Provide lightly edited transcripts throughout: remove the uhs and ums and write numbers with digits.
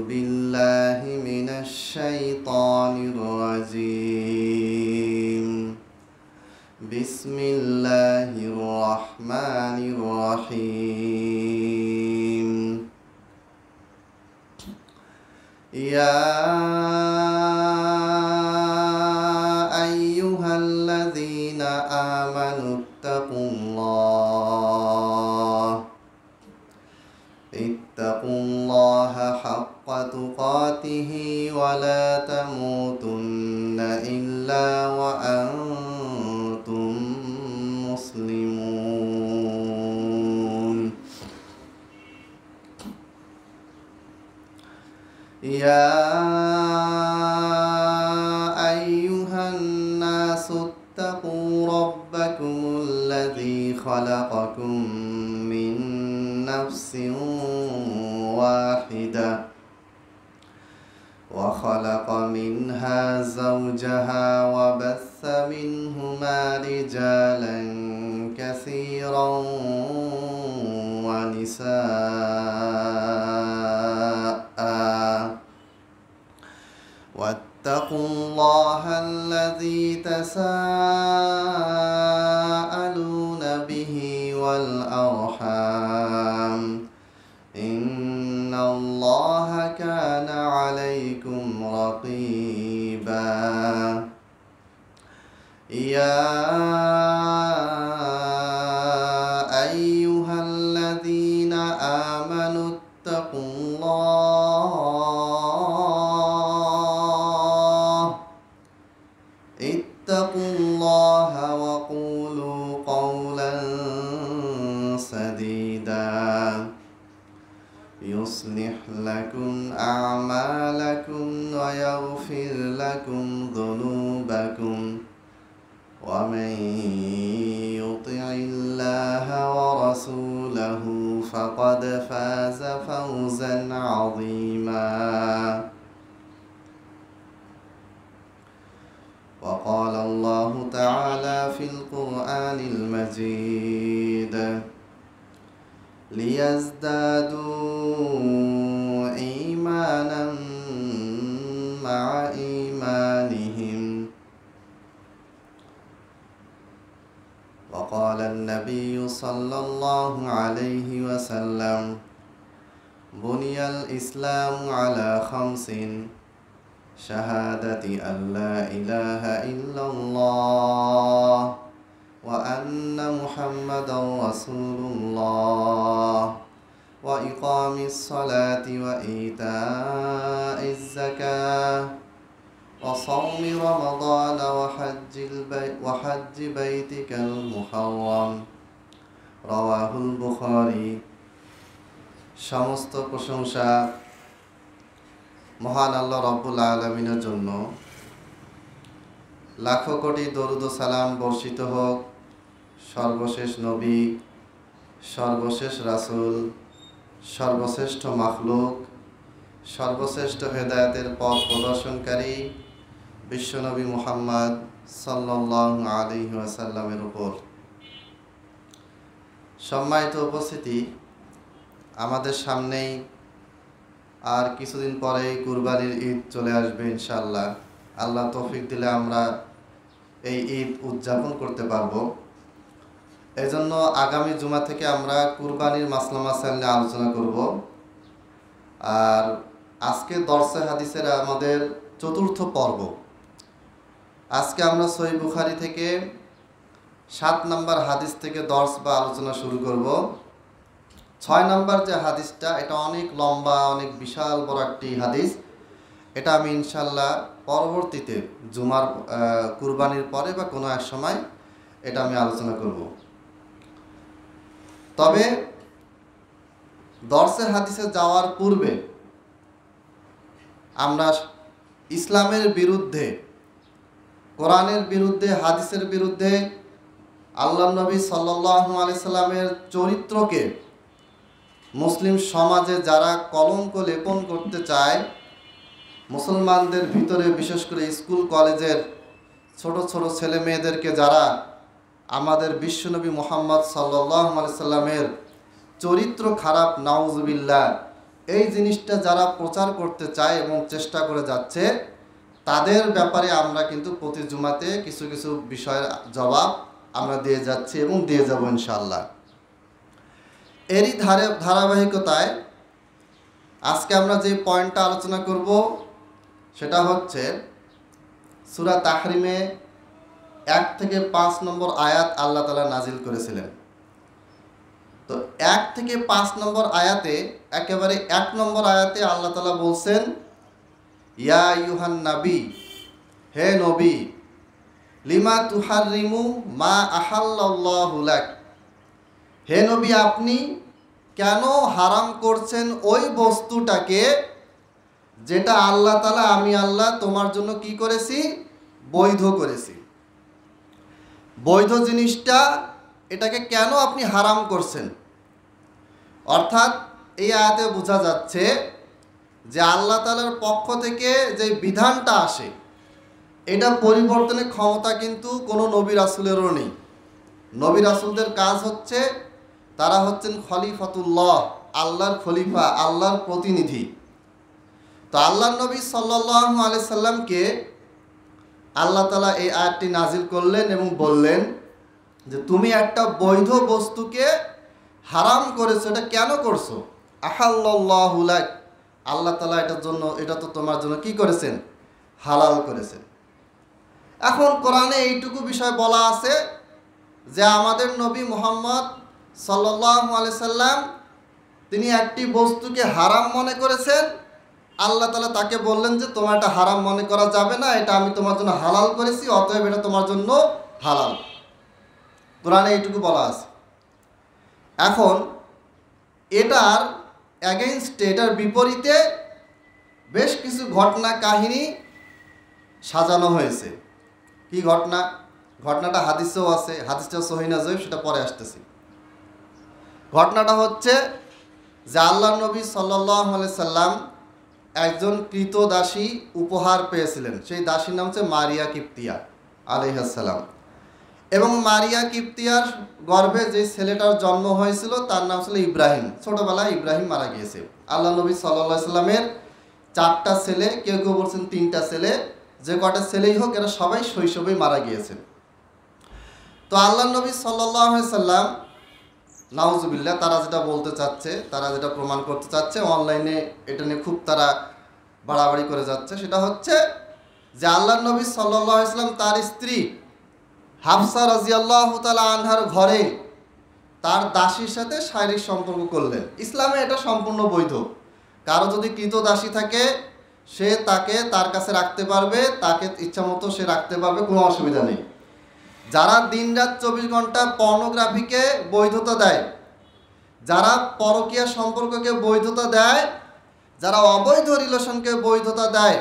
بالله من الشيطان الرجيم بسم الله الرحمن الرحيم يا أيها الذين آمنوا اتقوا الله حق تقاته ولا تموتن إلا وأنتم مسلمون يا أيها الناس اتقوا ربكم الذي خلقكم من نفس واحدة وخلق منها زوجها وبث منهما رجالا كثيرا ونساء واتقوا الله الذي تساءلون به والأرحام إن الله كان عليكم رقيبا يا أيها الذين آمنوا اتقوا الله وقولوا قولا سديدا يصلح لكم أعمالكم ويغفر لكم ذنوبكم ومن يطع الله ورسوله فقد فاز فوزا عظيما وقال الله تعالى في القرآن المجيد ليزدادوا إيمانا مع إيمانهم وقال النبي صلى الله عليه وسلم بني الإسلام على 5 شهادة أن لا إله إلا الله وأن محمدا رسول الله وإقام الصلاة وإيتاء الزكاة وصوم رمضان وحج بيتك المحرم رواه البخاري সমস্ত প্রশংসা মহান আল্লাহ রাব্বুল আলামিনের জন্য লাখো কোটি দরুদ ও সালাম বর্ষিত হোক সর্বশেষ নবী সর্বশেষ রাসূল সর্বশ্রেষ্ঠ মাখলুক সর্বশ্রেষ্ঠ হেদায়েতের পথ প্রদর্শনকারী বিশ্বনবী মুহাম্মদ সাল্লাল্লাহু আলাইহি ওয়াসাল্লামের উপর। সম্মানিত উপস্থিতি, আমাদের সামনেই আর কিছুদিন পরেই কুরবানির ঈদ চলে আসবে ইনশাআল্লাহ। আল্লাহ তৌফিক দিলে আমরা এই ঈদ উদযাপন করতে পারবো। এজন্য আগামী জুমা থেকে আমরা কুরবানির মাসলা মাসাইল নিয়ে আলোচনা করব। আর আজকে দরসে হাদিসের আমাদের 4র্থ পর্ব। আজকে আমরা সহিহ বুখারী থেকে 7 নম্বর হাদিস থেকে দর্স বা আলোচনা শুরু করব। 6 নম্বর যে হাদিসটা, এটা অনেক লম্বা, অনেক বিশাল বড় একটি হাদিস। এটা আমি ইনশাল্লাহ পরবর্তীতে জুমার কুরবানির পরে বা কোনো এক সময় এটা আমি আলোচনা করব। তবে দর্সের হাদিসে যাওয়ার পূর্বে আমরা ইসলামের বিরুদ্ধে, কোরআনের বিরুদ্ধে, হাদিসের বিরুদ্ধে, আল্লাহ নবী সাল্লাল্লাহু আলাইহি সাল্লামের চরিত্রকে মুসলিম সমাজে যারা কলঙ্ক লেপন করতে চায়, মুসলমানদের ভিতরে বিশেষ করে স্কুল কলেজের ছোট ছোট ছেলে মেয়েদেরকে যারা আমাদের বিশ্বনবী মুহাম্মদ সাল্লাল্লাহু আলাইহি সাল্লামের চরিত্র খারাপ, নাউজুবিল্লাহ, এই জিনিসটা যারা প্রচার করতে চায় এবং চেষ্টা করে যাচ্ছে, তাদের ব্যাপারে আমরা কিন্তু প্রতি জুমাতে কিছু কিছু বিষয়ের জবাব আমরা দিয়ে যাচ্ছি এবং দিয়ে যাব ইনশাআল্লাহ। এরই ধারাবাহিকতায় আজকে আমরা যে পয়েন্টটা আলোচনা করব সেটা হচ্ছে সূরা তাহরিমে 1 থেকে 5 নম্বর আয়াত আল্লাহ তাআলা নাজিল করেছিলেন। তো 1 থেকে 5 নম্বর আয়াতে, একেবারে 1 নম্বর আয়াতে আল্লাহ তাআলা বলছেন, ইয়া আইয়ুহান নাবী, হে নবী, লিমা তুহাররিমু মা আহাল্লাল্লাহু লাক, হে নবী আপনি কেন হারাম করছেন ওই বস্তুটাকে যেটা আল্লাহ তাআলা, আমি আল্লাহ তোমার জন্য কি করেছি, বৈধ করেছি। বৈধ জিনিসটা, এটাকে কেন আপনি হারাম করছেন? অর্থাৎ এই আয়াতে বোঝা যাচ্ছে যে আল্লাহ তাআলার পক্ষ থেকে যে বিধানটা আসে, এটা পরিবর্তনের ক্ষমতা কিন্তু কোনো নবী রাসূলেরও নেই। নবী রাসূলদের কাজ হচ্ছে, তারা হচ্ছেন খলিফাতুল্লাহ, আল্লাহর খলিফা, আল্লাহর প্রতিনিধি। তো আল্লাহর নবী সাল্লাল্লাহু আলাইহি সাল্লামকে আল্লাহ তাআলা এই আয়াতটি নাজিল করলেন এবং বললেন যে তুমি একটা বৈধ বস্তুকে হারাম করেছো, এটা কেন করছো? আহাল্লাল্লাহু লাক, আল্লাহ তাআলা এটার জন্য, এটা তো তোমার জন্য কি করেছেন, হালাল করেছেন। এখন কোরআনে এইটুকু বিষয় বলা আছে যে আমাদের নবী মুহাম্মদ সাল্লাল্লাহু আলাইহি সাল্লাম তিনি একটি বস্তুকে হারাম মনে করেছেন, আল্লাহ তাআলা তাকে বললেন যে তোমার এটা হারাম মনে করা যাবে না, এটা আমি তোমার জন্য হালাল করেছি, অতএব এটা তোমার জন্য হালাল। কোরআনে এইটুকু বলা আছে। এখন এটার অ্যাগেইনস্টে, এটার বিপরীতে বেশ কিছু ঘটনা কাহিনী সাজানো হয়েছে। কি ঘটনা? ঘটনাটা হাদিসেও আছে, হাদিসটা সহিহ না জয়ীফ সেটা পরে আসতেছি। ঘটনাটা হচ্ছে যে আল্লাহর নবী সাল্লাল্লাহু আলাইহি সাল্লাম একজন কৃতদাসী উপহার পেয়েছিলেন। সেই দাসীর নাম হচ্ছে মারিয়া কিপ্তিয়া আলাইহিস সালাম। এবং মারিয়া কিপ্তিয়ার গর্ভে যে ছেলেটার জন্ম হয়েছিল তার নাম ছিল ইব্রাহিম। ছোটবেলায় ইব্রাহিম মারা গিয়েছে। আল্লাহ নবী সাল্লাল্লাহু আলাইহি সাল্লামের 4টা ছেলে, কেউ কেউ বলছেন 3টা ছেলে, যে কটা ছেলেই হোক এরা সবাই শৈশবেই মারা গিয়েছে। তো আল্লাহ নবী সাল্লাল্লাহু আলাইহি সাল্লাম, নাউজুবিল্লাহ, তারা যেটা বলতে চাচ্ছে, তারা যেটা প্রমাণ করতে চাচ্ছে, অনলাইনে এটা নিয়ে খুব তারা বাড়াবাড়ি করে যাচ্ছে, সেটা হচ্ছে যে আল্লাহ নবী সাল্লাল্লাহু আলাইহি সাল্লাম তার স্ত্রী হাফসা রাদিয়াল্লাহু তাআলা আনহার ঘরে তার দাসীর সাথে শারীরিক সম্পর্ক করলেন। ইসলামে এটা সম্পূর্ণ বৈধ। কারো যদি কৃত দাসী থাকে সে তাকে তার কাছে রাখতে পারবে, তাকে ইচ্ছামতো সে রাখতে পারবে, কোনো অসুবিধা নেই। যারা দিনরাত 24 ঘন্টা পর্নোগ্রাফিকে বৈধতা দেয়, যারা পরকীয়া সম্পর্ককে বৈধতা দেয়, যারা অবৈধ রিলেশনকে বৈধতা দেয়,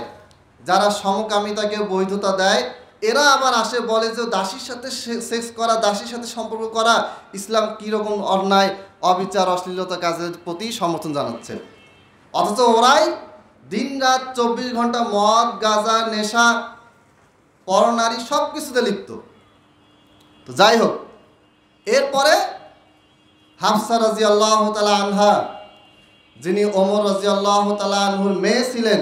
যারা সমকামিতাকে বৈধতা দেয়, এরা আবার আসে বলে যে দাসীর সাথে সেক্স করা, দাসীর সাথে সম্পর্ক করা ইসলাম কীরকম অন্যায়, অবিচার, অশ্লীলতা কাজের প্রতি সমর্থন জানাচ্ছে। অথচ ওরাই দিনরাত 24 ঘন্টা মদ, গাঁজা, নেশা, পরনারী সব কিছুতে লিপ্ত। তো যাই হোক, এরপরে হাফসা রাদিয়াল্লাহু তাআলা আনহা, যিনি ওমর রাদিয়াল্লাহু তাআলা আনহুর মেয়ে ছিলেন,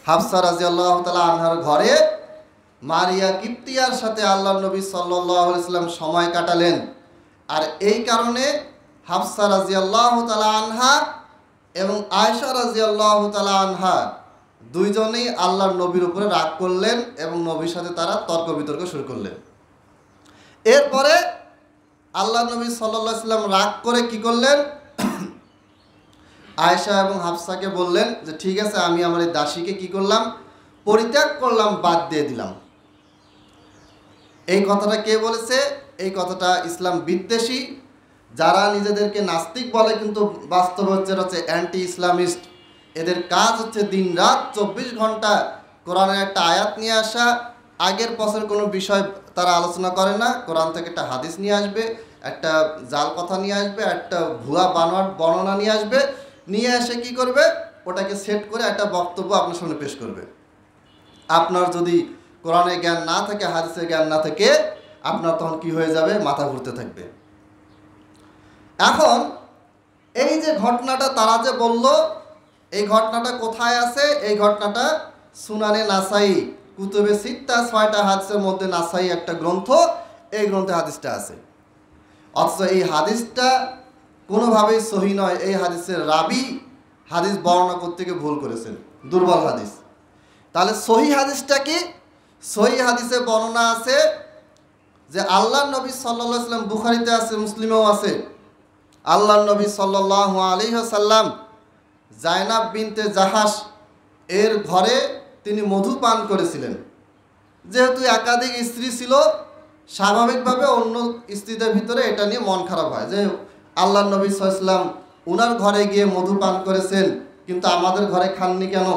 হাফসা রাদিয়াল্লাহু তাআলা আনহার ঘরে মারিয়া কিপ্তিয়ার সাথে আল্লাহর নবী সাল্লাল্লাহু আলাইহি সাল্লাম সময় কাটালেন। আর এই কারণে হাফসা রাদিয়াল্লাহু তাআলা আনহা এবং আয়েশা রাদিয়াল্লাহু তাআলা আনহা দুইজনেই আল্লাহর নবীর উপরে রাগ করলেন এবং নবীর সাথে তারা তর্ক বিতর্ক শুরু করলেন। এরপরে আল্লাহর নবী সাল্লাল্লাহু আলাইহি সাল্লাম রাগ করে কি করলেন, আয়েশা এবং হাফসাকে বললেন যে ঠিক আছে, আমি আমার এই দাসীকে কি করলাম, পরিত্যাগ করলাম, বাদ দিয়ে দিলাম। এই কথাটা কে বলেছে? এই কথাটা ইসলাম বিদ্বেষী, যারা নিজেদেরকে নাস্তিক বলে কিন্তু বাস্তবে হচ্ছে অ্যান্টি ইসলামিস্ট। এদের কাজ হচ্ছে দিন রাত 24 ঘন্টা কোরআনের একটা আয়াত নিয়ে আসা, আগের পথের কোনো বিষয় তারা আলোচনা করে না, কোরআন থেকে একটা হাদিস নিয়ে আসবে, একটা জাল কথা নিয়ে আসবে, একটা ভুয়া বানোয়াট বর্ণনা নিয়ে আসবে, নিয়ে এসে কি করবে, ওটাকে সেট করে একটা বক্তব্য আপনার সামনে পেশ করবে। আপনার যদি কোরআনের জ্ঞান না থাকে, হাদিসের জ্ঞান না থাকে, আপনার তখন কি হয়ে যাবে, মাথা ঘুরতে থাকবে। এখন এই যে ঘটনাটা তারা যে বলল, এই ঘটনাটা কোথায় আছে? এই ঘটনাটা সুনানে নাসাই, কুতুবে সিত্তা, 6টা হাদিসের মধ্যে নাসাই একটা গ্রন্থ, এই গ্রন্থে হাদিসটা আছে। অথচ এই হাদিসটা কোনোভাবেই সহি নয়। এই হাদিসের রাবি হাদিস বর্ণনা করতে গিয়ে ভুল করেছেন, দুর্বল হাদিস। তাহলে সহি হাদিসটা কি? সহি হাদিসে বর্ণনা আছে যে আল্লাহর নবী সাল্লাল্লাহু আলাইহি ওয়াসাল্লাম, বুখারীতে আছে, মুসলিমেও আছে, আল্লাহর নবী সাল্লাল্লাহু আলাইহি ওয়াসাল্লাম জায়নাব বিনতে জাহাশ এর ঘরে তিনি মধু পান করেছিলেন। যেহেতু একাধিক স্ত্রী ছিল, স্বাভাবিকভাবে অন্য স্ত্রীদের ভিতরে এটা নিয়ে মন খারাপ হয় যে আল্লাহর নবী সাল্লাল্লাহু আলাইহি ওয়াসাল্লাম উনার ঘরে গিয়ে মধু পান করেছেন, কিন্তু আমাদের ঘরে খাননি কেন?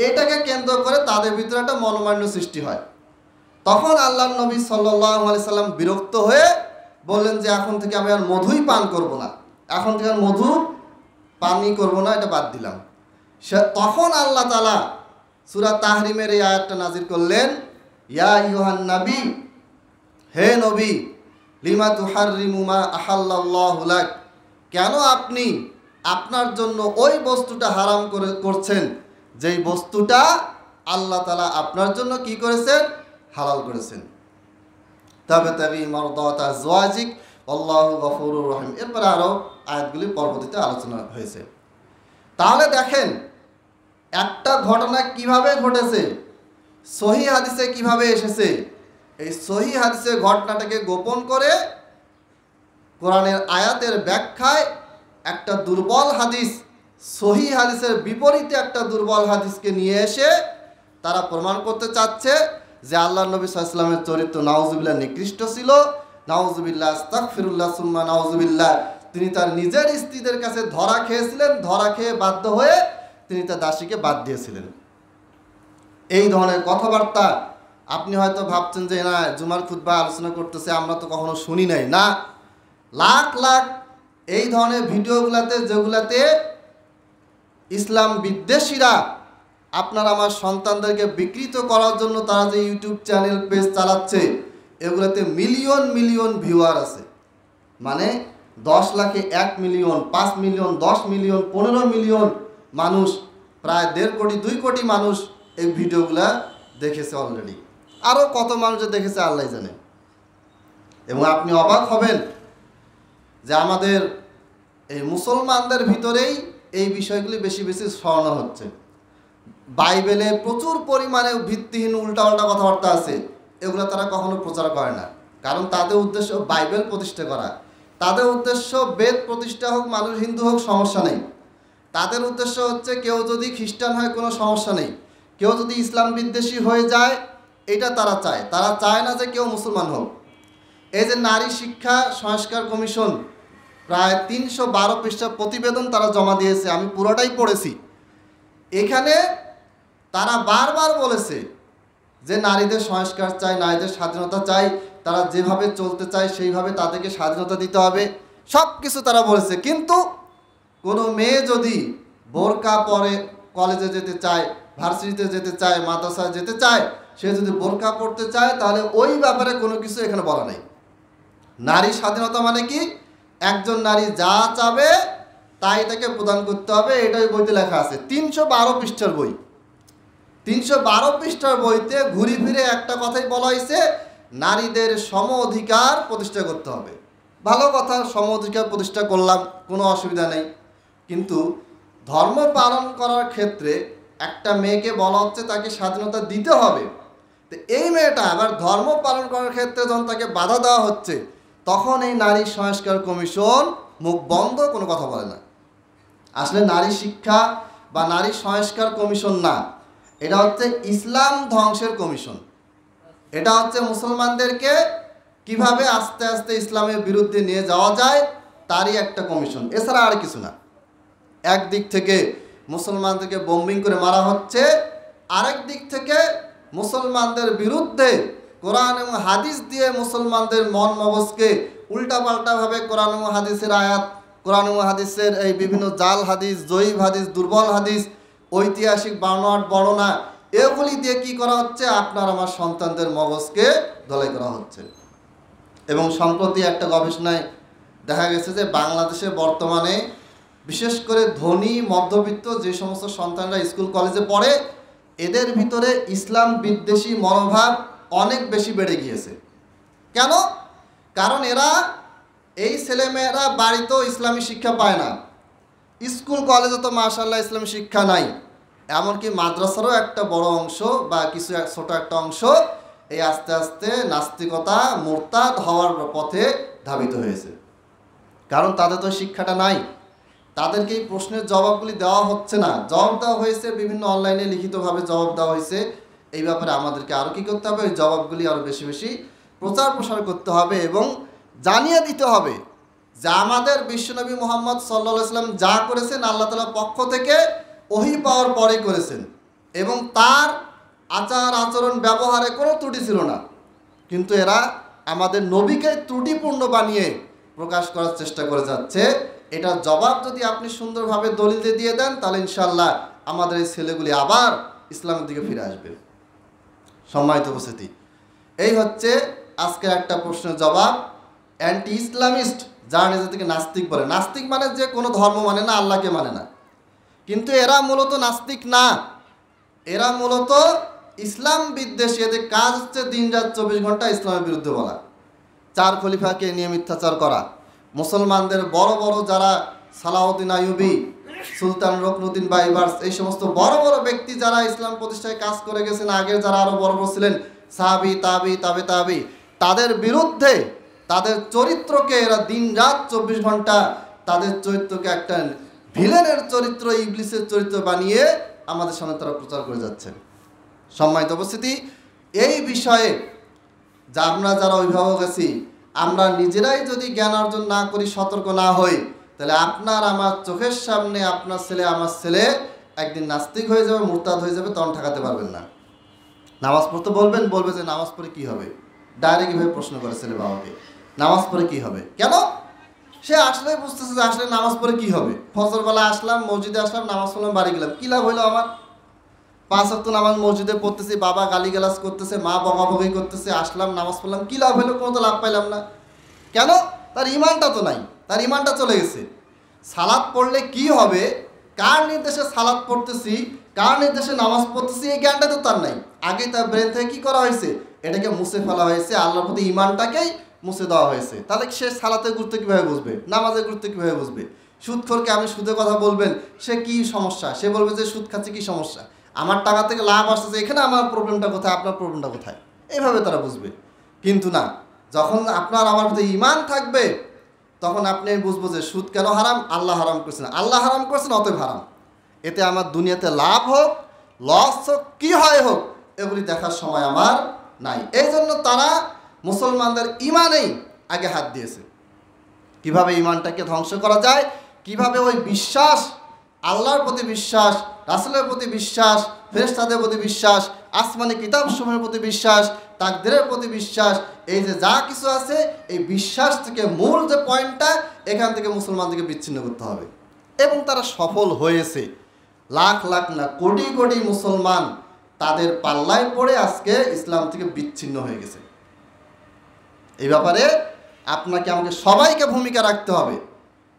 এটাকে কেন্দ্র করে তাদের ভিতরে একটা মনোমালিন্য সৃষ্টি হয়। তখন আল্লাহর নবী সাল্লাল্লাহু আলাইহি ওয়াসাল্লাম বিরক্ত হয়ে বললেন যে এখন থেকে আমি আর মধুই পান করব না, এখন থেকে আর মধু পানই করব না, এটা বাদ দিলাম। তখন আল্লাহ তাআলা সূরা তাহরিমের এই আয়াতটা নাজিল করলেন, ইয়া আইয়ুহান নবী, হে নবী, লিমা তুহাররিমু মা আহাল্লাল্লাহু লাক, কেন আপনি আপনার জন্য ওই বস্তুটা হারাম করছেন যেই বস্তুটা আল্লাহ তাআলা আপনার জন্য কি করেছেন? হালাল করেছেন। তবে তাবি মারদাত আজওয়াজিক আল্লাহু গফুরুর রহিম। এরপরে আরও আয়াতগুলি পরবর্তীতে আলোচনা হয়েছে। তাহলে দেখেন একটা ঘটনা কিভাবে ঘটেছে, সহি হাদিসে কিভাবে এসেছে। এই সহি হাদিসের ঘটনাটাকে গোপন করে কোরআনের আয়াতের ব্যাখ্যায় একটা দুর্বল হাদিস, সহি হাদিসের বিপরীতে একটা দুর্বল হাদিসকে নিয়ে এসে তারা প্রমাণ করতে চাচ্ছে যে আল্লাহর নবী সাল্লাল্লাহু আলাইহি ওয়াসাল্লামের চরিত্র নাউজুবিল্লাহ নিকৃষ্ট ছিল। নাউজুবিল্লাহ, আস্তাগফিরুল্লাহ, সুম্মা নাউজুবিল্লাহ। তিনি তার নিজের স্ত্রীদের কাছে ধরা খেয়েছিলেন, ধরা খেয়ে বাধ্য হয়ে তিনি তার দাসীকে বাদ দিয়েছিলেন। এই ধরনের কথাবার্তা আপনি হয়তো ভাবছেন যে না, জুমার খুতবা আলোচনা করতেছে, আমরা তো কখনো শুনি নাই। না, লাখ লাখ এই ধরনের ভিডিওগুলোতে, যেগুলাতে ইসলাম বিদ্বেষীরা আপনার আমার সন্তানদেরকে বিকৃত করার জন্য তারা যে ইউটিউব চ্যানেল পেজ চালাচ্ছে, এগুলোতে মিলিয়ন মিলিয়ন ভিউয়ার আছে। মানে 10 লাখে 1 মিলিয়ন, 5 মিলিয়ন, 10 মিলিয়ন, 15 মিলিয়ন মানুষ, প্রায় 1.5 কোটি 2 কোটি মানুষ এই ভিডিওগুলা দেখেছে অলরেডি। আরও কত মানুষ দেখেছে আল্লাহ জানে। এবং আপনি অবাক হবেন যে আমাদের এই মুসলমানদের ভিতরেই এই বিষয়গুলি বেশি বেশি ছড়ানো হচ্ছে। বাইবেলে প্রচুর পরিমাণে ভিত্তিহীন উল্টাপাল্টা কথাবার্তা আছে, এগুলো তারা কখনো প্রচার করে না। কারণ তাদের উদ্দেশ্য বাইবেল প্রতিষ্ঠা করা, তাদের উদ্দেশ্য বেদ প্রতিষ্ঠা হোক, মানুষ হিন্দু হোক, সমস্যা নেই। তাদের উদ্দেশ্য হচ্ছে কেউ যদি খ্রিস্টান হয় কোনো সমস্যা নেই, কেউ যদি ইসলাম বিদ্বেষী হয়ে যায় এটা তারা চায়। তারা চায় না যে কেউ মুসলমান হোক। এই যে নারী শিক্ষা সংস্কার কমিশন প্রায় 312 পৃষ্ঠার প্রতিবেদন তারা জমা দিয়েছে, আমি পুরোটাই পড়েছি। এখানে তারা বারবার বলেছে যে নারীদের সংস্কার চাই, নারীদের স্বাধীনতা চাই, তারা যেভাবে চলতে চায় সেইভাবে তাদেরকে স্বাধীনতা দিতে হবে, সব কিছু তারা বলেছে। কিন্তু কোনো মেয়ে যদি বোরকা পরে কলেজে যেতে চায়, ভার্সিটিতে যেতে চায়, মাদ্রাসায় যেতে চায়, সে যদি বোরকা পড়তে চায়, তাহলে ওই ব্যাপারে কোনো কিছু এখানে বলা নেই। নারী স্বাধীনতা মানে কি? একজন নারী যা চাবে তাই তাকে প্রদান করতে হবে, এটাই বইতে লেখা আছে। 312 পৃষ্ঠার বই, 312 পৃষ্ঠার বইতে ঘুরি ফিরে একটা কথাই বলা হয়েছে, নারীদের সম অধিকার প্রতিষ্ঠা করতে হবে। ভালো কথা, সম অধিকার প্রতিষ্ঠা করলাম, কোনো অসুবিধা নেই। কিন্তু ধর্ম পালন করার ক্ষেত্রে একটা মেয়েকে বলা হচ্ছে তাকে স্বাধীনতা দিতে হবে। তো এই মেয়েটা আবার ধর্ম পালন করার ক্ষেত্রে যখন তাকে বাধা দেওয়া হচ্ছে, তখন এই নারী সংস্কার কমিশন মুখ বন্ধ, কোনো কথা বলে না। আসলে নারী শিক্ষা বা নারী সংস্কার কমিশন না, এটা হচ্ছে ইসলাম ধ্বংসের কমিশন। এটা হচ্ছে মুসলমানদেরকে কিভাবে আস্তে আস্তে ইসলামের বিরুদ্ধে নিয়ে যাওয়া যায় তারই একটা কমিশন, এছাড়া আর কিছু না। একদিক থেকে মুসলমানদেরকে বোম্বিং করে মারা হচ্ছে, আরেক দিক থেকে মুসলমানদের বিরুদ্ধে কোরআন এবং হাদিস দিয়ে মুসলমানদের মন মগজকে উল্টাপাল্টাভাবে কোরআন এবং হাদিসের আয়াত, কোরআন এবং হাদিসের এই বিভিন্ন জাল হাদিস, জয়ীব হাদিস, দুর্বল হাদিস, ঐতিহাসিক বর্ণনা, এগুলি দিয়ে কি করা হচ্ছে? আপনার আমার সন্তানদের মগজকে ধলাই করা হচ্ছে। এবং সম্প্রতি একটা গবেষণায় দেখা গেছে যে বাংলাদেশে বর্তমানে বিশেষ করে ধনী মধ্যবিত্ত যে সমস্ত সন্তানরা স্কুল কলেজে পড়ে, এদের ভিতরে ইসলাম বিদ্বেষী মনোভাব অনেক বেশি বেড়ে গিয়েছে। কেন? কারণ এরা, এই ছেলেমেয়েরা বাড়িতেও ইসলামী শিক্ষা পায় না, স্কুল কলেজে তো মাশাআল্লাহ ইসলামী শিক্ষা নাই, এমনকি মাদ্রাসারও একটা বড় অংশ বা কিছু ছোট একটা অংশ এই আস্তে আস্তে নাস্তিকতা, মুরতাদ হওয়ার পথে ধাবিত হয়েছে। কারণ তাদের তো শিক্ষাটা নাই, তাদেরকে এই প্রশ্নের জবাবগুলি দেওয়া হচ্ছে না। জবাব দেওয়া হয়েছে বিভিন্ন অনলাইনে লিখিতভাবে জবাব দেওয়া হয়েছে। এই ব্যাপারে আমাদেরকে আরও কী করতে হবে? ওই জবাবগুলি আরও বেশি বেশি প্রচার প্রসার করতে হবে এবং জানিয়ে দিতে হবে যে আমাদের বিশ্বনবী মুহাম্মদ সাল্লাল্লাহু আলাইহি ওয়াসাল্লাম যা করেছেন আল্লাহ তাআলার পক্ষ থেকে ওহী পাওয়ার পরে করেছেন, এবং তার আচার আচরণ ব্যবহারে কোনো ত্রুটি ছিল না। কিন্তু এরা আমাদের নবীকে ত্রুটিপূর্ণ বানিয়ে প্রকাশ করার চেষ্টা করে যাচ্ছে। এটার জবাব যদি আপনি সুন্দরভাবে দলিলে দিয়ে দেন, তাহলে ইনশাআল্লাহ আমাদের এই ছেলেগুলি আবার ইসলামের দিকে ফিরে আসবে। সম্মানিত উপস্থিতি, এই হচ্ছে আজকের একটা প্রশ্নের জবাব। অ্যান্টি ইসলামিস্ট যারা নিজেদেরকে নাস্তিক বলে, নাস্তিক মানে যে কোনো ধর্ম মানে না, আল্লাহকে মানে না, কিন্তু এরা মূলত নাস্তিক না, এরা মূলত ইসলাম বিদ্বেষী। এদের কাজ হচ্ছে দিন রাত 24 ঘন্টা ইসলামের বিরুদ্ধে বলা, 4 খলিফাকে নিয়ে মিথ্যাচার করা, মুসলমানদের বড় বড় যারা সালাউদ্দিন আইয়ুবী, সুলতান রুকনুদ্দিন বাইবার্স, এই সমস্ত বড় বড় ব্যক্তি যারা ইসলাম প্রতিষ্ঠায় কাজ করে গেছেন, আগের যারা আরও বড় বড় ছিলেন, সাহাবি তাবি তাবে তাবি, তাদের বিরুদ্ধে তাদের চরিত্রকে এরা দিন রাত 24 ঘন্টা তাদের চরিত্রকে একটা ভিলেনের চরিত্র, ইবলিসের চরিত্র বানিয়ে আমাদের সামনে তারা প্রচার করে যাচ্ছেন। সম্মানিত উপস্থিতি, এই বিষয়ে যা আমরা যারা অভিভাবক আছি, আমরা নিজেরাই যদি জ্ঞান অর্জন না করি, সতর্ক না হই, তাহলে আপনার আমার চোখের সামনে আপনার ছেলে আমার ছেলে একদিন নাস্তিক হয়ে যাবে, মুরতাদ হয়ে যাবে, তখন ঠেকাতে পারবেন না। নামাজ পড়তে বলবে যে নামাজ পড়ে কী হবে? ডাইরেক্ট এভাবে প্রশ্ন করে ছেলে বাবাকে, নামাজ পড়ে কী হবে? কেন? সে আসলে বুঝতেছে যে আসলে নামাজ পড়ে কী হবে। ফজরবেলা আসলাম, মসজিদে আসলাম, নামাজ পড়লাম, বাড়ি গেলাম, কী লাভ হইলো আমার? 5 ওয়াক্ত নামাজ মসজিদে পড়তেছি, বাবা গালিগালাজ করতেছে, মা বকাবকি করতেছে, আসলাম নামাজ পড়লাম, কী লাভ হইলো? কোনো তো লাভ পাইলাম না। কেন? তার ইমানটা তো নাই, তার ইমানটা চলে গেছে। সালাত পড়লে কি হবে, কার নির্দেশে সালাত পড়তেছি, কার নির্দেশে নামাজ পড়তেছি, এই জ্ঞানটা তো তার নাই। আগে তার ব্রেন থেকে কী করা হয়েছে? এটাকে মুছে ফেলা হয়েছে, আল্লাহর প্রতি ইমানটাকেই মুছে দেওয়া হয়েছে। তাহলে সে সালাতের গুরুত্ব কীভাবে বুঝবে? নামাজের গুরুত্ব কীভাবে বুঝবে? সুদখোরকে আমি সুদের কথা বলবেন, সে কি সমস্যা? সে বলবে যে সুদ খাচ্ছে, কী সমস্যা? আমার টাকা থেকে লাভ আসতেছে, এখানে আমার প্রবলেমটা কোথায়, আপনার প্রবলেমটা কোথায়? এইভাবে তারা বুঝবে। কিন্তু না, যখন আপনার আমার প্রতি ইমান থাকবে, তখন আপনি বুঝবো যে সুদ কেন হারাম, আল্লাহ হারাম করছেন, আল্লাহ হারাম করছেন, অতএব হারাম। এতে আমার দুনিয়াতে লাভ হোক, লস হোক, কী হয় হোক, এগুলি দেখার সময় আমার নাই। এই জন্য তারা মুসলমানদের ইমানেই আগে হাত দিয়েছে। কিভাবে ইমানটাকে ধ্বংস করা যায়, কিভাবে ওই বিশ্বাস, আল্লাহর প্রতি বিশ্বাস, রাসূলের প্রতি বিশ্বাস, ফেরেশতাদের প্রতি বিশ্বাস, আসমানি কিতাবসমূহের প্রতি বিশ্বাস, তাকদীরের প্রতি বিশ্বাস, এই যে যা কিছু আছে, এই বিশ্বাস থেকে মূল যে পয়েন্টটা, এখান থেকে মুসলমানদেরকে বিচ্ছিন্ন করতে হবে। এবং তারা সফল হয়েছে। লাখ লাখ না, কোটি কোটি মুসলমান তাদের পাল্লায় পড়ে আজকে ইসলাম থেকে বিচ্ছিন্ন হয়ে গেছে। এই ব্যাপারে আপনাকে আমাকে সবাইকে ভূমিকা রাখতে হবে।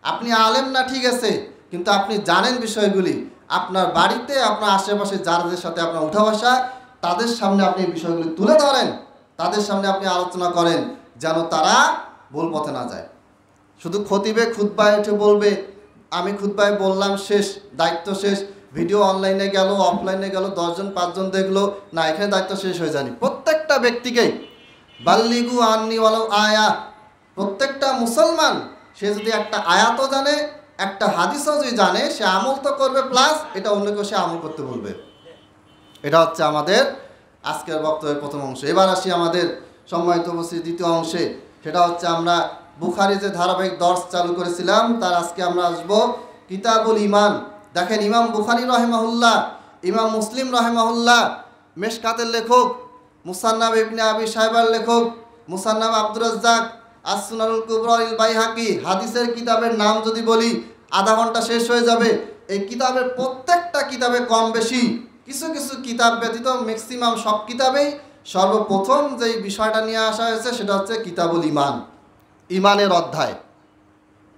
আপনি আলেম না, ঠিক আছে, কিন্তু আপনি জানেন বিষয়গুলি। আপনার বাড়িতে, আপনার আশেপাশে যাদের সাথে আপনার উঠা বসা, তাদের সামনে আপনি এই বিষয়গুলি তুলে ধরেন, তাদের সামনে আপনি আলোচনা করেন, যেন তারা ভুল পথে না যায়। শুধু খতিবে খুতবায় উঠে বলবে, আমি খুতবায় বললাম, শেষ, দায়িত্ব শেষ, ভিডিও অনলাইনে গেল, অফলাইনে গেল, 10 জন 5 জন দেখলো, না, এখানে দায়িত্ব শেষ হয়ে যায়নি। প্রত্যেকটা ব্যক্তিকেই বাল্লিগু আন্নি ওয়ালাউ আয়া, প্রত্যেকটা মুসলমান সে যদি একটা আয়াতও জানে, একটা হাদিসও যদি জানে, সে আমল তো করবে, প্লাস এটা অন্যকেও সে আমল করতে বলবে। এটা হচ্ছে আমাদের আজকের বক্তব্যের প্রথম অংশ। এবার আসি আমাদের সম্মানিত উপস্থিতি দ্বিতীয় অংশে। সেটা হচ্ছে আমরা বুখারী যে ধারাবাহিক দর্স চালু করেছিলাম, তার আজকে আমরা আসবো কিতাবুল ঈমান। দেখেন, ইমাম বুখারী রাহিমাহুল্লাহ, ইমাম মুসলিম রাহিমাহুল্লাহ, মেশকাতের লেখক, মুসান্নাফ ইবনে আবি শাইবার লেখক, মুসান্নাফ আব্দুর রাজ্জাক, আস-সুনানুল কুবরা আল বাইহাকি, হাদিসের কিতাবের নাম যদি বলি আধা ঘন্টা শেষ হয়ে যাবে। এই কিতাবের প্রত্যেকটা কিতাবে কম বেশি, কিছু কিছু কিতাব ব্যতীত ম্যাক্সিমাম সব কিতাবেই সর্বপ্রথম যেই বিষয়টা নিয়ে আসা হয়েছে সেটা হচ্ছে কিতাবুল ঈমান, ঈমানের অধ্যায়।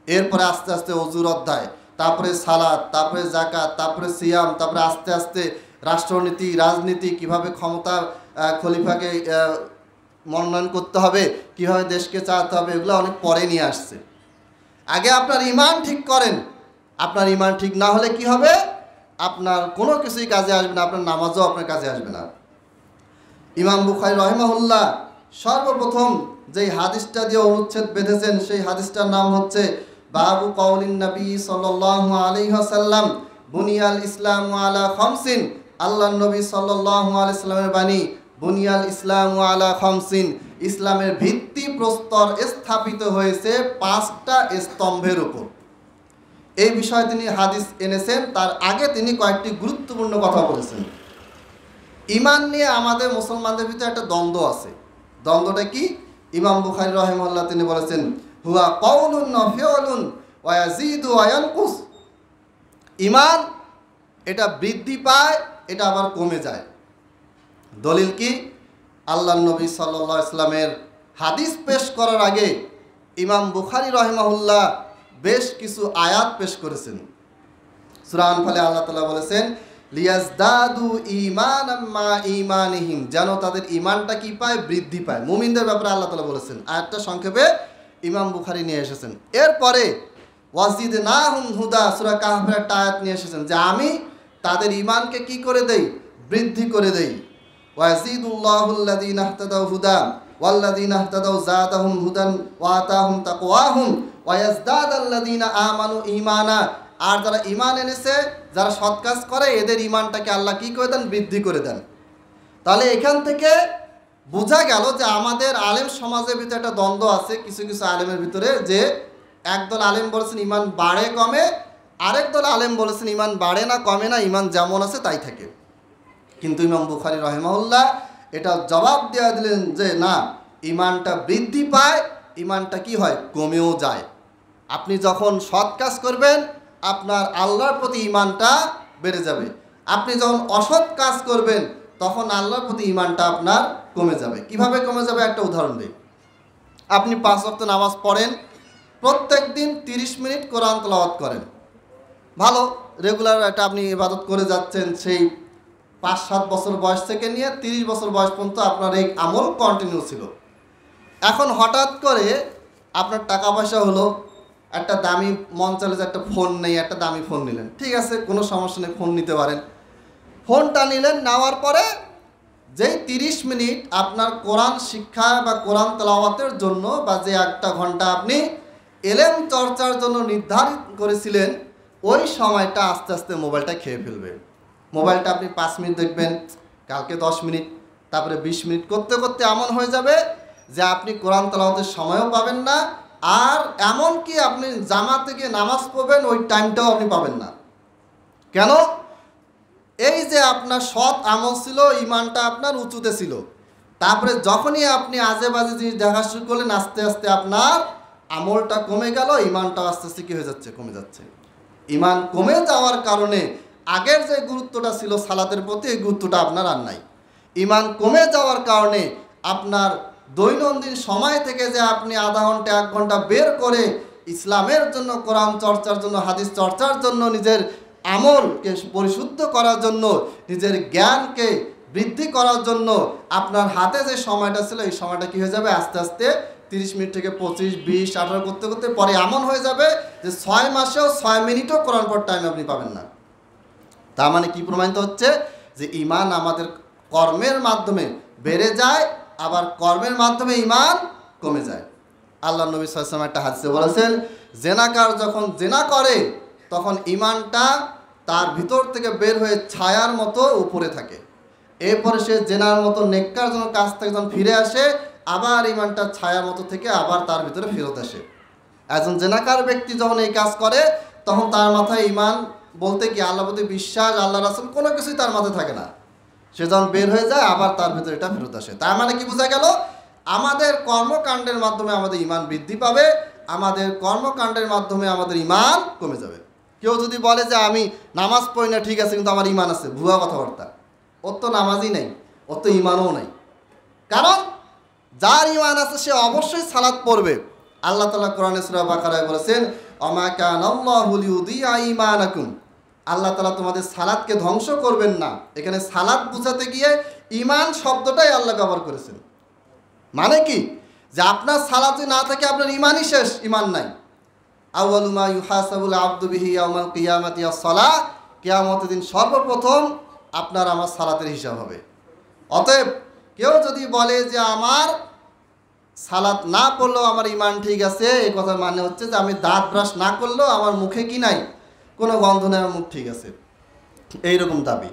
এরপরে আস্তে আস্তে ওযুর অধ্যায়, তারপরে সালাত, তারপরে জাকাত, তারপরে সিয়াম, তারপরে আস্তে আস্তে রাষ্ট্রনীতি, রাজনীতি, কিভাবে ক্ষমতা খলিফাকে মনোনয়ন করতে হবে, কিভাবে দেশকে চালাতে হবে, এগুলো অনেক পরে নিয়ে আসছে। আগে আপনার ইমান ঠিক করেন। আপনার ইমান ঠিক না হলে কি হবে? আপনার কোনো কিছুই কাজে আসবে না, আপনার নামাজও আপনার কাজে আসবে না। ইমাম বুখারী রাহিমাহুল্লাহ সর্বপ্রথম যেই হাদিসটা দিয়ে অনুচ্ছেদ বেঁধেছেন, সেই হাদিসটার নাম হচ্ছে বাবু কওলিন নবী সাল্লাল্লাহু আলাইহি ওয়াসাল্লাম বুনিয়াল ইসলামু আলা খামসিন। আল্লাহর নবী সাল্লাল্লাহু আলাইহি ওয়াসাল্লামের বাণী, বুনিয়াল ইসলামু আলা খামসিন, ইসলামের ভিত্তি প্রস্তর স্থাপিত হয়েছে 5টা স্তম্ভের উপর। এই বিষয়ে তিনি হাদিস এনেছেন। তার আগে তিনি কয়েকটি গুরুত্বপূর্ণ কথা বলেছেন। ইমান নিয়ে আমাদের মুসলমানদের ভিতরে একটা দ্বন্দ্ব আছে। দ্বন্দ্বটা কি? ইমাম বুখারী রাহিমাহুল্লাহ তিনি বলেছেন, হুয়া কওলুন ওয়া ফিউলুন ওয়া ইয়াজিদু ওয়া ইয়ানকুস। ইমান এটা বৃদ্ধি পায়, এটা আবার কমে যায়। দলিল কি? আল্লাহর নবী সাল্লাল্লাহু আলাইহি ওয়াসাল্লামের হাদিস পেশ করার আগে ইমাম বুখারী রাহিমাহুল্লাহ বেশ কিছু আয়াত পেশ করেছেন। সূরা আনফালে আল্লাহ তাআলা বলেছেন, লিয়াজদাদু ঈমানাম মা ঈমানিহিম, যেন তাদের ঈমানটা কি পায়? বৃদ্ধি পায়। মুমিনদের ব্যাপারে আল্লাহ তাআলা বলেছেন। আয়াতটা সংক্ষেপে ইমাম বুখারী নিয়ে এসেছেন। এরপরে ওয়াজিদনাহুম হুদা, সূরা কাহফের একটা আয়াত নিয়ে এসেছেন যে আমি তাদের ঈমানকে কি করে দেই? বৃদ্ধি করে দেই। ওয়াজিদুল্লাহুল্লাযীনা ইহতাদাউ হুদা ওয়াল্লাযীনা ইহতাদাউ যাদাহুম হুদান ওয়া আতাহুম তাকওয়াহুম ওয়া ইয়াজদাদাল্লাযীনা আমানু ঈমানা। আর যারা ঈমান এনেছে, যারা সৎ কাজ করে, এদের ঈমানটাকে আল্লাহ কি করে দেন? বৃদ্ধি করে দেন। তাহলে এখান থেকে বোঝা গেল যে আমাদের আলেম সমাজের ভিতরে একটা দ্বন্দ্ব আছে কিছু কিছু আলেমের ভিতরে, যে একদল আলেম বলেছেন ঈমান বাড়ে কমে, আরেক দল আলেম বলেছেন ঈমান বাড়ে না কমে না, ঈমান যেমন আছে তাই থাকে। কিন্তু ইমাম বুখারী রাহিমাহুল্লাহ এটা জবাব দেওয়া দিলেন যে না, ঈমানটা বৃদ্ধি পায়, ঈমানটা কি হয়? কমেও যায়। আপনি যখন সৎ কাজ করবেন, আপনার আল্লাহর প্রতি ঈমানটা বেড়ে যাবে। আপনি যখন অসৎ কাজ করবেন, তখন আল্লাহর প্রতি ঈমানটা আপনার কমে যাবে। কিভাবে কমে যাবে? একটা উদাহরণ দিই। আপনি 5 ওয়াক্ত নামাজ পড়েন, প্রত্যেক দিন 30 মিনিট কোরআন তেলাওয়াত করেন, ভালো, রেগুলার এটা আপনি ইবাদত করে যাচ্ছেন। সেই 5-7 বছর বয়স থেকে নিয়ে 30 বছর বয়স পর্যন্ত আপনার এই আমল কন্টিনিউ ছিল। এখন হঠাৎ করে আপনার টাকা পয়সা হলো, একটা দামি মন চলে যে একটা ফোন নেই, একটা দামি ফোন নিলেন, ঠিক আছে, কোনো সমস্যা নেই, ফোন নিতে পারেন। ফোনটা নিলেন, নেওয়ার পরে যেই 30 মিনিট আপনার কোরআন শিক্ষা বা কোরআন তেলাওয়াতের জন্য, বা যে 1 ঘন্টা আপনি এলেম চর্চার জন্য নির্ধারিত করেছিলেন, ওই সময়টা আস্তে আস্তে মোবাইলটা খেয়ে ফেলবে। মোবাইলটা আপনি 5 মিনিট দেখবেন, কালকে 10 মিনিট, তারপরে 20 মিনিট করতে করতে এমন হয়ে যাবে যে আপনি কোরআন তেলাওয়াতের সময়ও পাবেন না, আর এমনকি আপনি জামাতে গিয়ে নামাজ পড়বেন ওই টাইমটাও আপনি পাবেন না। কেন? এই যে আপনার সৎ আমল ছিল, ঈমানটা আপনার উঁচুতে ছিল, তারপরে যখনই আপনি আজে বাজে জিনিস দেখা শুরু করলেন, আস্তে আস্তে আপনার আমলটা কমে গেল, ঈমানটা আস্তে আস্তে কী হয়ে যাচ্ছে? কমে যাচ্ছে। ঈমান কমে যাওয়ার কারণে আগের যে গুরুত্বটা ছিল সালাতের প্রতি, এই গুরুত্বটা আপনার আর নাই। ঈমান কমে যাওয়ার কারণে আপনার দৈনন্দিন সময় থেকে যে আপনি আধা ঘন্টা 1 ঘন্টা বের করে ইসলামের জন্য, কোরআন চর্চার জন্য, হাদিস চর্চার জন্য, নিজের আমলকে পরিশুদ্ধ করার জন্য, নিজের জ্ঞানকে বৃদ্ধি করার জন্য আপনার হাতে যে সময়টা ছিল, এই সময়টা কী হয়ে যাবে? আস্তে আস্তে 30 মিনিট থেকে 25, 20, 18 করতে করতে পরে এমন হয়ে যাবে যে 6 মাসেও 6 মিনিটও কোরআন পড়ার টাইম আপনি পাবেন না। তার মানে কি প্রমাণিত হচ্ছে? যে ঈমান আমাদের কর্মের মাধ্যমে বেড়ে যায়, আবার কর্মের মাধ্যমে ঈমান কমে যায়। আল্লাহ নবী সাল্লাল্লাহু আলাইহি ওয়াসাল্লাম একটা হাদিসে বলেছেন, জেনাকার যখন জেনা করে, তখন ঈমানটা তার ভিতর থেকে বের হয়ে ছায়ার মতো উপরে থাকে। এরপরে সে জেনার মতো নেককারজনক কাজ থেকে যখন ফিরে আসে, আবার ঈমানটা ছায়ার মতো থেকে আবার তার ভিতরে ফেরত আসে। একজন জেনাকার ব্যক্তি যখন এই কাজ করে, তখন তার মাথায় ঈমান বলতে কি, আল্লাহর প্রতি বিশ্বাস, আল্লাহ রাসূল, কোনো কিছুই তার মাথায় থাকে না। সে যখন বের হয়ে যায়, আবার তার ভিতরে এটা ফেরত আসে। তার মানে কি বোঝা গেল? আমাদের কর্মকাণ্ডের মাধ্যমে আমাদের ঈমান বৃদ্ধি পাবে, আমাদের কর্মকাণ্ডের মাধ্যমে আমাদের ঈমান কমে যাবে। কেউ যদি বলে যে আমি নামাজ পড়ি না, ঠিক আছে, কিন্তু আমার ঈমান আছে, ভুয়া কথাবার্তা। ওর তো নামাজই নেই, ওর তো ঈমানও নেই। কারণ যার ঈমান আছে সে অবশ্যই সালাত পড়বে। আল্লাহ তাআলা কোরআনে সূরা বাকারায় বলেছেন, ওমা কানাল্লাহু লিউযিআ ঈমানাকুম, আল্লাহ তাআলা তোমাদের সালাতকে ধ্বংস করবেন না। এখানে সালাত বুঝাতে গিয়ে ঈমান শব্দটাই আল্লাহ ব্যবহার করেছেন। মানে কি, যে আপনার সালাত যদি না থাকে আপনার ঈমানই শেষ, ঈমান নাই। আউয়ালু মা ইউহাসাবুল আবদু বিহি ইয়াউমাল কিয়ামাতি আস-সালাহ, কিয়ামতের দিন সর্বপ্রথম আপনার আমার সালাতের হিসাব হবে। অতএব কেউ যদি বলে যে আমার সালাত না পড়লেও আমার ঈমান ঠিক আছে, এই কথা মানে হচ্ছে যে আমি দাঁত ব্রাশ না করলেও আমার মুখে কি নাই, কোনো গন্ধ নেই, আমার মুখ ঠিক আছে, এইরকম দাবি।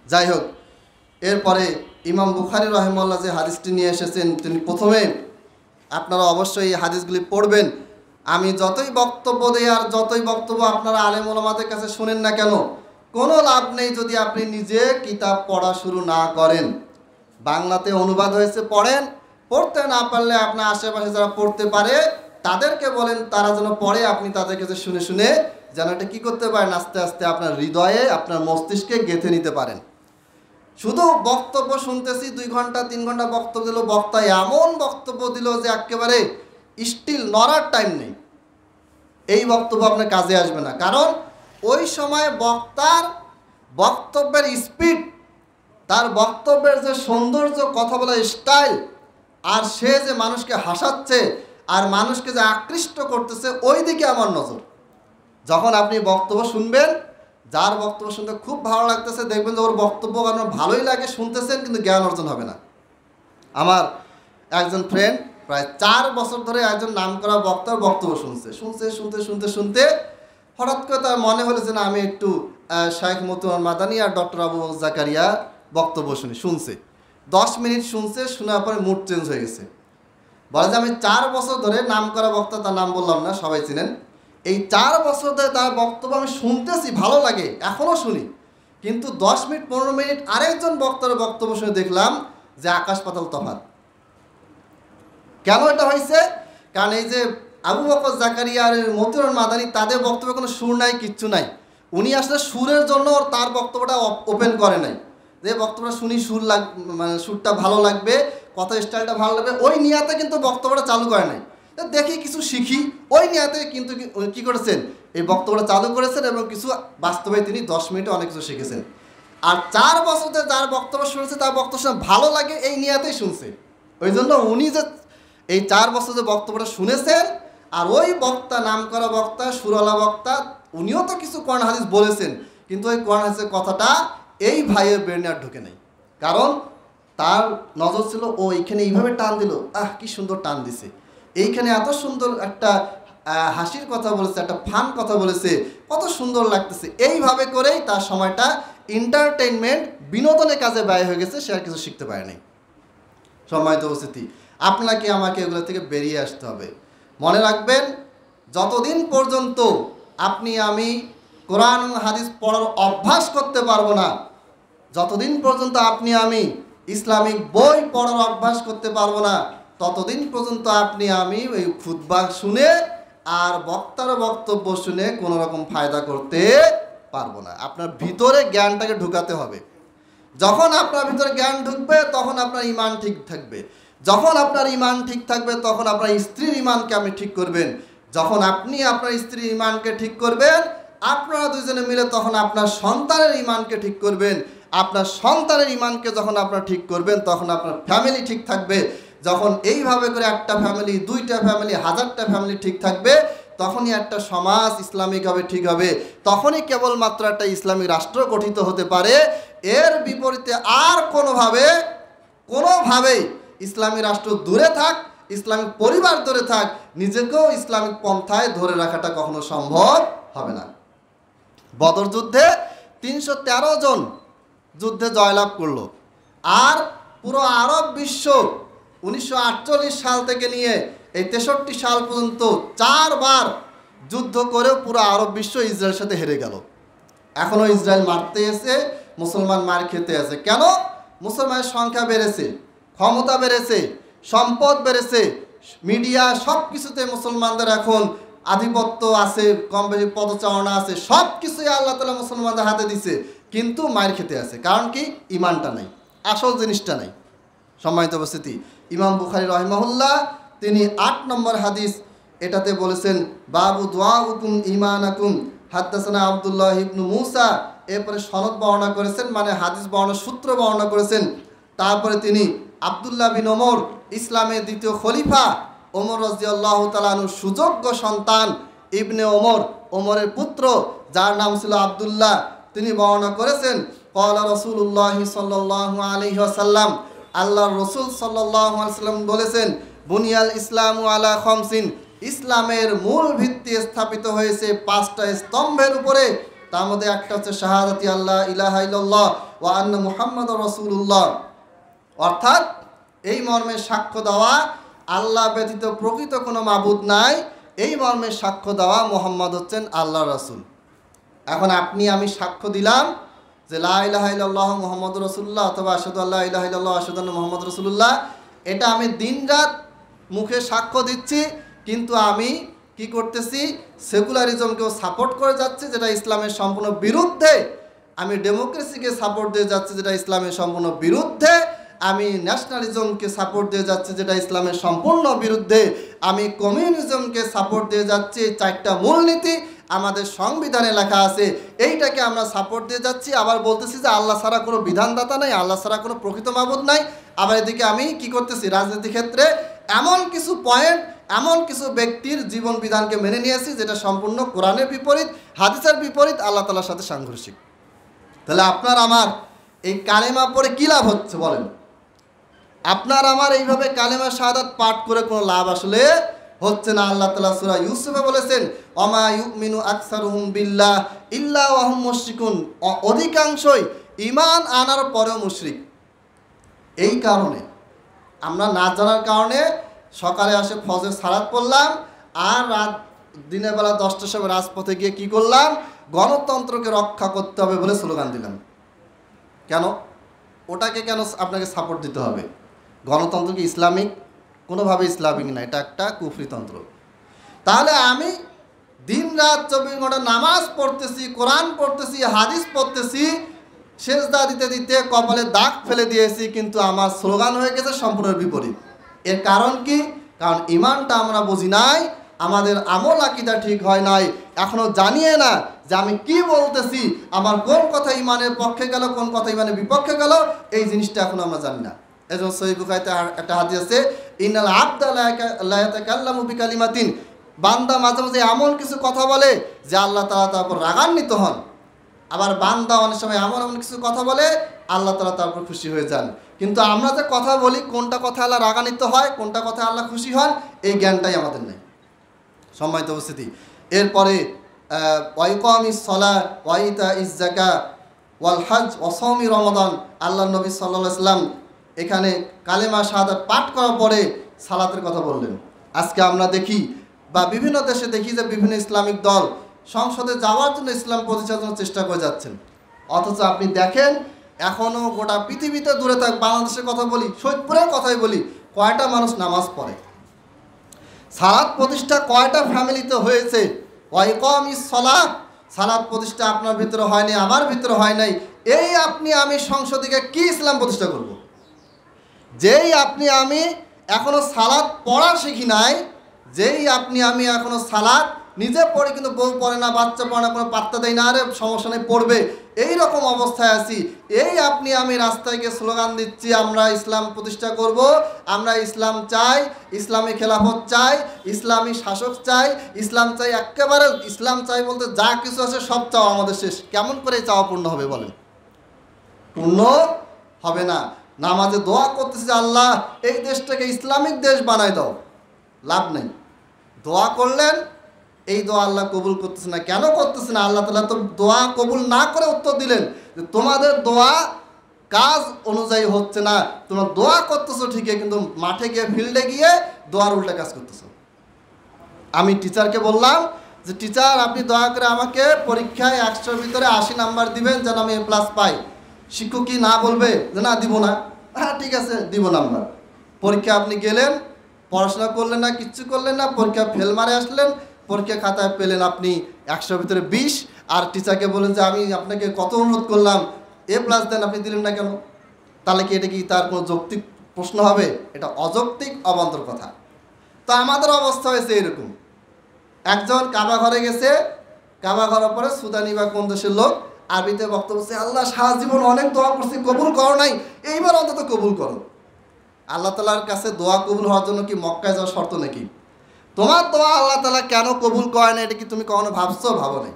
যাই হোক, এরপরে ইমাম বুখারী রাহিমাহুল্লাহ যে হাদিসটি নিয়ে এসেছেন, তিনি প্রথমে, আপনারা অবশ্যই এই হাদিসগুলি পড়বেন। আমি যতই বক্তব্য দেই আর যতই বক্তব্য আপনারা আলেম ওলামাদের কাছে শুনেন না কেন, কোনো লাভ নেই যদি আপনি নিজে কিতাব পড়া শুরু না করেন। বাংলাতে অনুবাদ হয়েছে, পড়েন। পড়তে না পারলে আপনার আশেপাশে যারা পড়তে পারে তাদেরকে বলেন, তারা যেন পড়ে, আপনি তাদের কাছে শুনে শুনে যেন এটা কী করতে পারেন, আস্তে আস্তে আপনার হৃদয়ে, আপনার মস্তিষ্কে গেঁথে নিতে পারেন। শুধু বক্তব্য শুনতেছি, 2 ঘন্টা 3 ঘন্টা বক্তব্য দিল, বক্তা এমন বক্তব্য দিল যে একেবারে স্টিল নড়ার টাইম নেই, এই বক্তব্য আপনার কাজে আসবে না। কারণ ওই সময় বক্তার বক্তব্যের স্পিড, তার বক্তব্যের যে সৌন্দর্য, কথা বলার স্টাইল, আর সে যে মানুষকে হাসাচ্ছে আর মানুষকে যে আকৃষ্ট করতেছে, ওই দিকে আমার নজর। যখন আপনি বক্তব্য শুনবেন, যার বক্তব্য শুনতে খুব ভালো লাগতেছে, দেখবেন যে ওর বক্তব্য আপনার ভালোই লাগে, শুনতেছেন, কিন্তু জ্ঞান অর্জন হবে না। আমার একজন ফ্রেন্ড প্রায় 4 বছর ধরে একজন নামকরা বক্তার বক্তব্য শুনতে হঠাৎ করে তার মনে হলো যে না, আমি একটু শাইখ মতুয়ার মাদানী আর ডক্টর আবু জাকারিয়া বক্তব্য শুনছে। 10 মিনিট শুনছে, শোনার পরে মুড চেঞ্জ হয়ে গেছে। বলে যে আমি 4 বছর ধরে নামকরা বক্তা, তার নাম বললাম না, সবাই চিনেন, এই 4 বছর ধরে তার বক্তব্য আমি শুনতেছি, ভালো লাগে, এখনও শুনি, কিন্তু 10 মিনিট 15 মিনিট আরেকজন বক্তার বক্তব্য শুনে দেখলাম যে আকাশ পাতাল তফাৎ। কেন এটা হয়েছে? কারণ এই যে আবু বকর জাকারিয়া আর মতিউর মাদানী, তাদের বক্তব্যে কোনো সুর নাই, কিচ্ছু নাই। উনি আসলে সুরের জন্য তার বক্তব্যটা ওপেন করে নাই, যে বক্তব্যটা শুনি সুর মানে সুরটা ভালো লাগবে, কথা স্টাইলটা ভালো লাগবে, ওই নিয়াতে কিন্তু বক্তব্যটা চালু করে নাই। দেখি কিছু শিখি, ওই নিয়াতে কিন্তু কী করেছেন, এই বক্তব্যটা চালু করেছেন এবং কিছু বাস্তবে তিনি 10 মিনিটে অনেক কিছু শিখেছেন। আর 4 বছর ধরে যার বক্তব্য শুনেছে, তার বক্তব্য শুনে ভালো লাগে, এই নিয়াতেই শুনছে। ওই জন্য উনি যে এই 4 বছর যে বক্তব্যটা শুনেছেন, আর ওই বক্তা, নামকরা বক্তা, সুরলা বক্তা, উনিও তো কিছু কোরআন হাদিস বলেছেন, কিন্তু ওই কোরআন হাদিসের কথাটা এই ভাইয়ের ব্রেনে আর ঢুকে নাই। কারণ তার নজর ছিল, ও এইখানে এইভাবে টান দিল, কি সুন্দর টান দিছে, এইখানে এত সুন্দর একটা হাসির কথা বলেছে, একটা ফান কথা বলেছে, কত সুন্দর লাগতেছে। এইভাবে করেই তার সময়টা এন্টারটেইনমেন্ট, বিনোদনের কাজে ব্যয় হয়ে গেছে, সে আর কিছু শিখতে পারেনি। সম্মানিত উপস্থিতি, আপনাকে আমাকে এগুলো থেকে বেরিয়ে আসতে হবে। মনে রাখবেন, যতদিন পর্যন্ত আপনি আমি কোরআন হাদিস পড়ার অভ্যাস করতে পারবো না, যতদিন পর্যন্ত আপনি আমি ইসলামিক বই পড়ার অভ্যাস করতে পারবো না, ততদিন পর্যন্ত আপনি আমি ওই খুতবা শুনে আর বক্তার বক্তব্য শুনে কোনো রকম ফায়দা করতে পারবো না। আপনার ভিতরে জ্ঞানটাকে ঢুকাতে হবে। যখন আপনার ভিতরে জ্ঞান ঢুকবে, তখন আপনার ঈমান ঠিক থাকবে। যখন আপনার ঈমান ঠিক থাকবে, তখন আপনার স্ত্রীর ঈমানকে আপনি ঠিক করবেন। যখন আপনি আপনার স্ত্রীর ঈমানকে ঠিক করবেন, আপনারা দুজনে মিলে তখন আপনার সন্তানের ঈমানকে ঠিক করবেন। আপনার সন্তানের ঈমানকে যখন আপনারা ঠিক করবেন, তখন আপনার ফ্যামিলি ঠিক থাকবে। যখন এইভাবে করে একটা ফ্যামিলি, 2টা ফ্যামিলি, 1000টা ফ্যামিলি ঠিক থাকবে, তখনই একটা সমাজ ইসলামিকভাবে ঠিক হবে। তখনই কেবলমাত্র একটা ইসলামিক রাষ্ট্র গঠিত হতে পারে। এর বিপরীতে আর কোনোভাবেই ইসলামী রাষ্ট্র দূরে থাক, ইসলামিক পরিবার দূরে থাক, নিজেকেও ইসলামিক পন্থায় ধরে রাখাটা কখনো সম্ভব হবে না। বদর যুদ্ধে 313 জন যুদ্ধে জয়লাভ করলো। আর পুরো আরব বিশ্ব 1948 সাল থেকে নিয়ে এই 63 সাল পর্যন্ত 4 বার যুদ্ধ করেও পুরো আরব বিশ্ব ইসরায়েলের সাথে হেরে গেল। এখনও ইসরায়েল মারতে এসে, মুসলমান মার খেতে আছে। কেন? মুসলমানের সংখ্যা বেড়েছে, ক্ষমতা বেড়েছে, সম্পদ বেড়েছে, মিডিয়া, সব কিছুতে মুসলমানদের এখন আধিপত্য আছে, কম বেশি পদচারণা আছে, সব কিছুই আল্লাহ তাআলা মুসলমানদের হাতে দিছে, কিন্তু মার খেতে আছে। কারণ কি? ঈমানটা নাই, আসল জিনিসটা নাই। সম্মানিত উপস্থিতি, ইমাম বুখারী রাহিমাহুল্লাহ তিনি 8 নম্বর হাদিস এটাতে বলেছেন বাবু দুআউকুম ঈমানাকুম। হাদ্দাসানা আব্দুল্লাহ ইবনু মুসা, এরপরে সনদ বর্ণনা করেছেন, মানে হাদিস বর্ণনা সূত্র বর্ণনা করেছেন। তারপরে তিনি আব্দুল্লাহ বিন ওমর, ইসলামের দ্বিতীয় খলিফা ওমর রাদিয়াল্লাহু তাআলা আনহুর সুযোগ্য সন্তান ইবনে ওমর, ওমরের পুত্র যার নাম ছিল আব্দুল্লাহ, তিনি বর্ণনা করেছেন ক্বালা রাসূলুল্লাহ সাল্লাল্লাহু আলাইহি ওয়াসাল্লাম, আল্লাহর রাসূল সাল্লাল্লাহু আলাইহি ওয়াসাল্লাম বলেছেন বুনিয়াল ইসলামু আলা খামসিন, ইসলামের মূল ভিত্তি স্থাপিত হয়েছে 5টা স্তম্ভের উপরে। তার মধ্যে একটা হচ্ছে শাহাদাতি আল্লাহ ইলাহা ইল্লাল্লাহ ওয়া আন্না মুহাম্মাদুর রাসূলুল্লাহ, অর্থাৎ এই মর্মে সাক্ষ্য দেওয়া আল্লাহ ব্যতীত প্রকৃত কোনো মাবুদ নাই, এই মর্মে সাক্ষ্য দেওয়া মুহাম্মদ হচ্ছেন আল্লাহর রাসূল। এখন আপনি আমি সাক্ষ্য দিলাম যে লা ইলাহা ইল্লাল্লাহ মুহাম্মাদুর রাসূলুল্লাহ অথবা আশহাদু আল্লা ইলাহা ইল্লাল্লাহ আশহাদু আন্না মুহাম্মাদুর রাসূলুল্লাহ, এটা আমি দিনরাত মুখে সাক্ষ্য দিচ্ছি, কিন্তু আমি কি করতেছি, সেকুলারিজমকেও সাপোর্ট করে যাচ্ছি যেটা ইসলামের সম্পূর্ণ বিরুদ্ধে, আমি ডেমোক্রেসিকে সাপোর্ট দিয়ে যাচ্ছি যেটা ইসলামের সম্পূর্ণ বিরুদ্ধে, আমি ন্যাশনালিজমকে সাপোর্ট দিয়ে যাচ্ছি যেটা ইসলামের সম্পূর্ণ বিরুদ্ধে, আমি কমিউনিজমকে সাপোর্ট দিয়ে যাচ্ছি। 4টা মূলনীতি আমাদের সংবিধানে লেখা আছে, এইটাকে আমরা সাপোর্ট দিয়ে যাচ্ছি। আবার বলতেছি যে আল্লাহ ছাড়া কোনো বিধানদাতা নাই, আল্লাহ ছাড়া কোনো প্রকৃত মাবুদ নাই। আবার এদিকে আমি কি করতেছি, রাজনীতি ক্ষেত্রে এমন কিছু পয়েন্ট, এমন কিছু ব্যক্তির জীবন বিধানকে মেনে নিয়েছি যেটা সম্পূর্ণ কোরআনের বিপরীত, হাদিসের বিপরীত, আল্লাহ তাআলার সাথে সাংঘর্ষিক। তাহলে আপনার আমার এই কালেমা পড়ে কী লাভ হচ্ছে বলেন? আপনার আমার এইভাবে কালেমা শাহাদাত পাঠ করে কোনো লাভ আসলে হচ্ছে না। আল্লাহ তাআলা সূরা ইউসুফে বলেছেন ওমা ইউমিনু আকসারুহুম বিল্লাহ ইল্লা ওয়া হুম মুশরিকুন, অধিকাংশই ঈমান আনার পরেও মুশরিক। এই কারণে আমরা না জানার কারণে সকালে আসে ফজর সালাত পড়লাম, আর দিনের বেলা 10টার সময় রাজপথে গিয়ে কি করলাম, গণতন্ত্রকে রক্ষা করতে হবে বলে স্লোগান দিলাম। কেন? ওটাকে কেন আপনাকে সাপোর্ট দিতে হবে? গণতন্ত্র কি ইসলামিক? কোনোভাবে ইসলামিক না, এটা একটা কুফরিতন্ত্র। তাহলে আমি দিন রাত 24 ঘন্টা নামাজ পড়তেছি, কোরআন পড়তেছি, হাদিস পড়তেছি, সেজদা দিতে দিতে কপালে দাগ ফেলে দিয়েছি, কিন্তু আমার স্লোগান হয়ে গেছে সম্পূর্ণ বিপরীত। এর কারণ কি? কারণ ইমানটা আমরা বুঝি নাই, আমাদের আমল আকীদা ঠিক হয় নাই, এখনও জানিয়ে না যে আমি কি বলতেছি, আমার কোন কথা ইমানের পক্ষে গেল, কোন কথা ইমানের বিপক্ষে গেল, এই জিনিসটা এখনও আমরা জানি না। এজন্য সহিহ বুখারীতে একটা হাদিস আছে, ইন্নাল আবদা লা ইয়াতাকাল্লামু বিকালিমাতিন, বান্দা মাঝে মাঝে এমন কিছু কথা বলে যে আল্লাহ তাআলা তার উপর রাগান্বিত হন। আবার বান্দা অনেক সময় এমন এমন কিছু কথা বলে আল্লাহ তাআলা তার উপর খুশি হয়ে যান। কিন্তু আমরা যে কথা বলি, কোনটা কথা আল্লাহ রাগান্বিত হয়, কোনটা কথা আল্লাহ খুশি হন, এই জ্ঞানটাই আমাদের নেই। সম্মানিত উপস্থিতি, এরপরে ওয়াইকামিস সালাত ওয়া ইতাইজ যাকাত ওয়াল হজ ওয়া সাওমি রমাদান, আল্লাহর নবী সাল্লাল্লাহু আলাইহি ওয়াসাল্লাম এখানে কালেমা শাহাদাত পাঠ করার পরে সালাতের কথা বললেন। আজকে আমরা দেখি বা বিভিন্ন দেশে দেখি যে বিভিন্ন ইসলামিক দল সংসদে যাওয়ার জন্য ইসলাম প্রতিষ্ঠার জন্য চেষ্টা করে যাচ্ছেন, অথচ আপনি দেখেন এখনও গোটা পৃথিবীতে দূরে থাক, বাংলাদেশের কথা বলি, সৈয়দপুরের কথাই বলি, কয়টা মানুষ নামাজ পড়ে? সালাত প্রতিষ্ঠা কয়টা ফ্যামিলিতে হয়েছে? ওয়াইকামিস সালাত, সালাত প্রতিষ্ঠা আপনার ভিতরে হয়নি, আমার ভিতরে হয় নাই। এই আপনি আমি সংসদে কি ইসলাম প্রতিষ্ঠা করব? যেই আপনি আমি এখনো সালাত পড়া শিখি নাই, যেই আপনি আমি এখনো সালাত নিজে পড়ে কিন্তু বউ পড়ে না, বাচ্চা পড়ে না, কোনো পাত্তা দেয় না, আরে সমস্যা নেই পড়বে, এই রকম অবস্থায় আছি। এই আপনি আমি রাস্তায় গিয়ে স্লোগান দিচ্ছি আমরা ইসলাম প্রতিষ্ঠা করব, আমরা ইসলাম চাই, ইসলামী খেলাফত চাই, ইসলামী শাসক চাই, ইসলাম চাই, একেবারে ইসলাম চাই বলতে যা কিছু আছে সব চাওয়া আমাদের শেষ। কেমন করে এই চাওয়া পূর্ণ হবে বলেন? পূর্ণ হবে না। নামাজে দোয়া করতেছে যে আল্লাহ এই দেশটাকে ইসলামিক দেশ বানাই দাও, লাভ নেই। দোয়া করলেন, এই দোয়া আল্লাহ কবুল করতেছে না। কেন করতেছে না? আল্লাহ তাআলা তো দোয়া কবুল না করে উত্তর দিলেন যে তোমাদের দোয়া কাজ অনুযায়ী হচ্ছে না, তোমরা দোয়া করতেছো ঠিকই, কিন্তু মাঠে গিয়ে ফিল্ডে গিয়ে দোয়ার উল্টা কাজ করতেছো। আমি টিচারকে বললাম যে টিচার আপনি দয়া করে আমাকে পরীক্ষায় 100-র ভিতরে 80 নাম্বার দিবেন যেন আমি A+ পাই। শিক্ষক কি না বলবে যে না দিব না? হ্যাঁ ঠিক আছে, দিব নাম্বার। পরীক্ষা আপনি গেলেন, পড়াশোনা করলেন না, কিচ্ছু করলেন না, পরীক্ষা ফেল মারে আসলেন, পরীক্ষা খাতায় পেলেন আপনি 100-র ভিতরে 20, আর টিচারকে বলেন যে আমি আপনাকে কত অনুরোধ করলাম A+ দেন, আপনি দিলেন না কেন? তাহলে কি এটা কি তার কোনো যৌক্তিক প্রশ্ন হবে? এটা অযৌক্তিক, অবান্তর কথা। তো আমাদের অবস্থা হয়েছে এরকম। একজন কাবা ঘরে গেছে, কাবা ঘরের পরে সুদানি বা কোন দেশের লোক আরবিতে বক্তব্য বলছে, আল্লাহ সারা জীবন অনেক দোয়া করছি, কবুল করো নাই, এইবার অন্তত কবুল করো। আল্লাহ তালার কাছে দোয়া কবুল হওয়ার জন্য কি মক্কায় যাওয়ার শর্ত নাকি? তোমার দোয়া আল্লাহ তালা কেন কবুল করে না এটা কি তুমি কখনো ভাবছো? ভাবো নাই।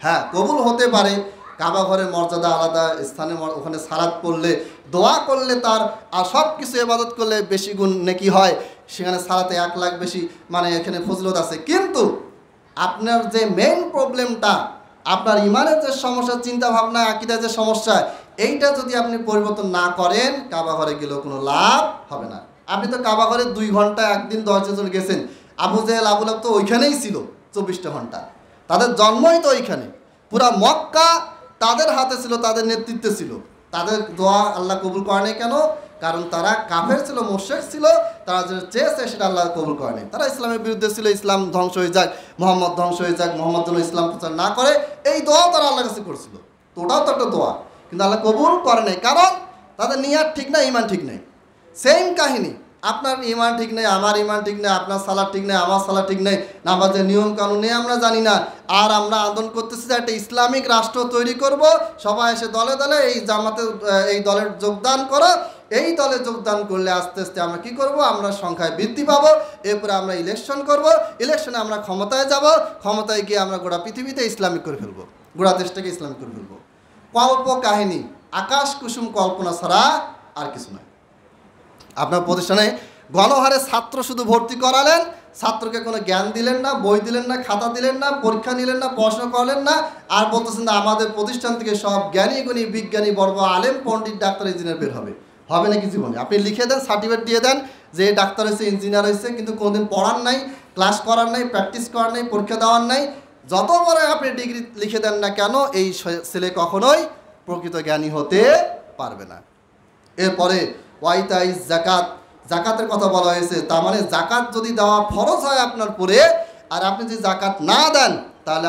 হ্যাঁ, কবুল হতে পারে, কাবা ঘরের মর্যাদা আলাদা, স্থানে ওখানে সালাত পড়লে, দোয়া করলে তার আর সব কিছু ইবাদত করলে বেশি গুণ নেকি হয়, সেখানে সালাতে 1 লাখ বেশি মানে এখানে ফজিলত আছে। কিন্তু আপনার যে মেইন প্রবলেমটা, আপনার ইমানের যে সমস্যা, চিন্তা ভাবনা, আকীদার যে সমস্যা, এইটা যদি আপনি পরিবর্তন না করেন, কাবা ঘরে গেলেও কোনো লাভ হবে না। আপনি তো কাবা ঘরে 2 ঘন্টা একদিন 10 জন গেছেন, আবু জেহেল আবু লাহাব তো ওইখানেই ছিল 24টা ঘন্টা, তাদের জন্মই তো ওইখানে, পুরা মক্কা তাদের হাতে ছিল, তাদের নেতৃত্বে ছিল। তাদের দোয়া আল্লাহ কবুল করে নাই কেন? কারণ তারা কাফের ছিল, মুশরিক ছিল, তারা যে চেয়েছে সেটা আল্লাহ কবুল করে নাই। তারা ইসলামের বিরুদ্ধে ছিল, ইসলাম ধ্বংস হয়ে যাক, মোহাম্মদ ধ্বংস হয়ে যাক, মোহাম্মদ যেন ইসলাম প্রচার না করে, এই দোয়াও তারা আল্লাহর কাছে করছিল। তো ওটাও তো একটা দোয়া, কিন্তু আল্লাহ কবুল করে নাই, কারণ তাদের নিয়াত ঠিক নাই, ইমান ঠিক নেই। সেম কাহিনী, আপনার ইমান ঠিক নেই, আমার ইমান ঠিক নেই, আপনার সালাদ ঠিক নেই, আমার সালাদ ঠিক নেই, নামাজের নিয়ম কানুন নেই, আমরা জানি না। আর আমরা আন্দোলন করতেছি যে একটা ইসলামিক রাষ্ট্র তৈরি করব, সবাই এসে দলে দলে এই জামাতে এই দলের যোগদান করো। এই দলে যোগদান করলে আস্তে আস্তে আমরা কি করব? আমরা সংখ্যায় বৃদ্ধি পাবো, এরপরে আমরা ইলেকশন করব, ইলেকশনে আমরা ক্ষমতায় যাব, ক্ষমতায় গিয়ে আমরা গোটা পৃথিবীতে ইসলামিক করে ফেলবো, গোটা দেশটাকে ইসলামিক করে ফেলবো। কল্প কাহিনী, আকাশ কুসুম কল্পনা ছাড়া আর কিছু নয়। আপনার প্রতিষ্ঠানে গণহারে ছাত্র শুধু ভর্তি করালেন, ছাত্রকে কোনো জ্ঞান দিলেন না, বই দিলেন না, খাতা দিলেন না, পরীক্ষা নিলেন না, পড়াশোনা করলেন না, আর বলতেছেন না আমাদের প্রতিষ্ঠান থেকে সব জ্ঞানী গুণী বিজ্ঞানী বড় বড় আলেম পণ্ডিত ডাক্তার ইঞ্জিনিয়ার বের হবে। হবে নাকি জীবনে? আপনি লিখে দেন, সার্টিফিকেট দিয়ে দেন যে ডাক্তার হয়েছে, ইঞ্জিনিয়ার হয়েছে, কিন্তু কোনোদিন পড়ার নাই, ক্লাস করার নাই, প্র্যাকটিস করার নাই, পরীক্ষা দেওয়ার নাই। যত বড় আপনি ডিগ্রি লিখে দেন না কেন, এই ছেলে কখনোই প্রকৃত জ্ঞানী হতে পারবে না। এরপরে ওয়াইতাই জাকাত, জাকাতের কথা বলা হয়েছে। তার মানে জাকাত যদি দেওয়া ফরজ হয় আপনার পরে, আর আপনি যদি জাকাত না দেন, তাহলে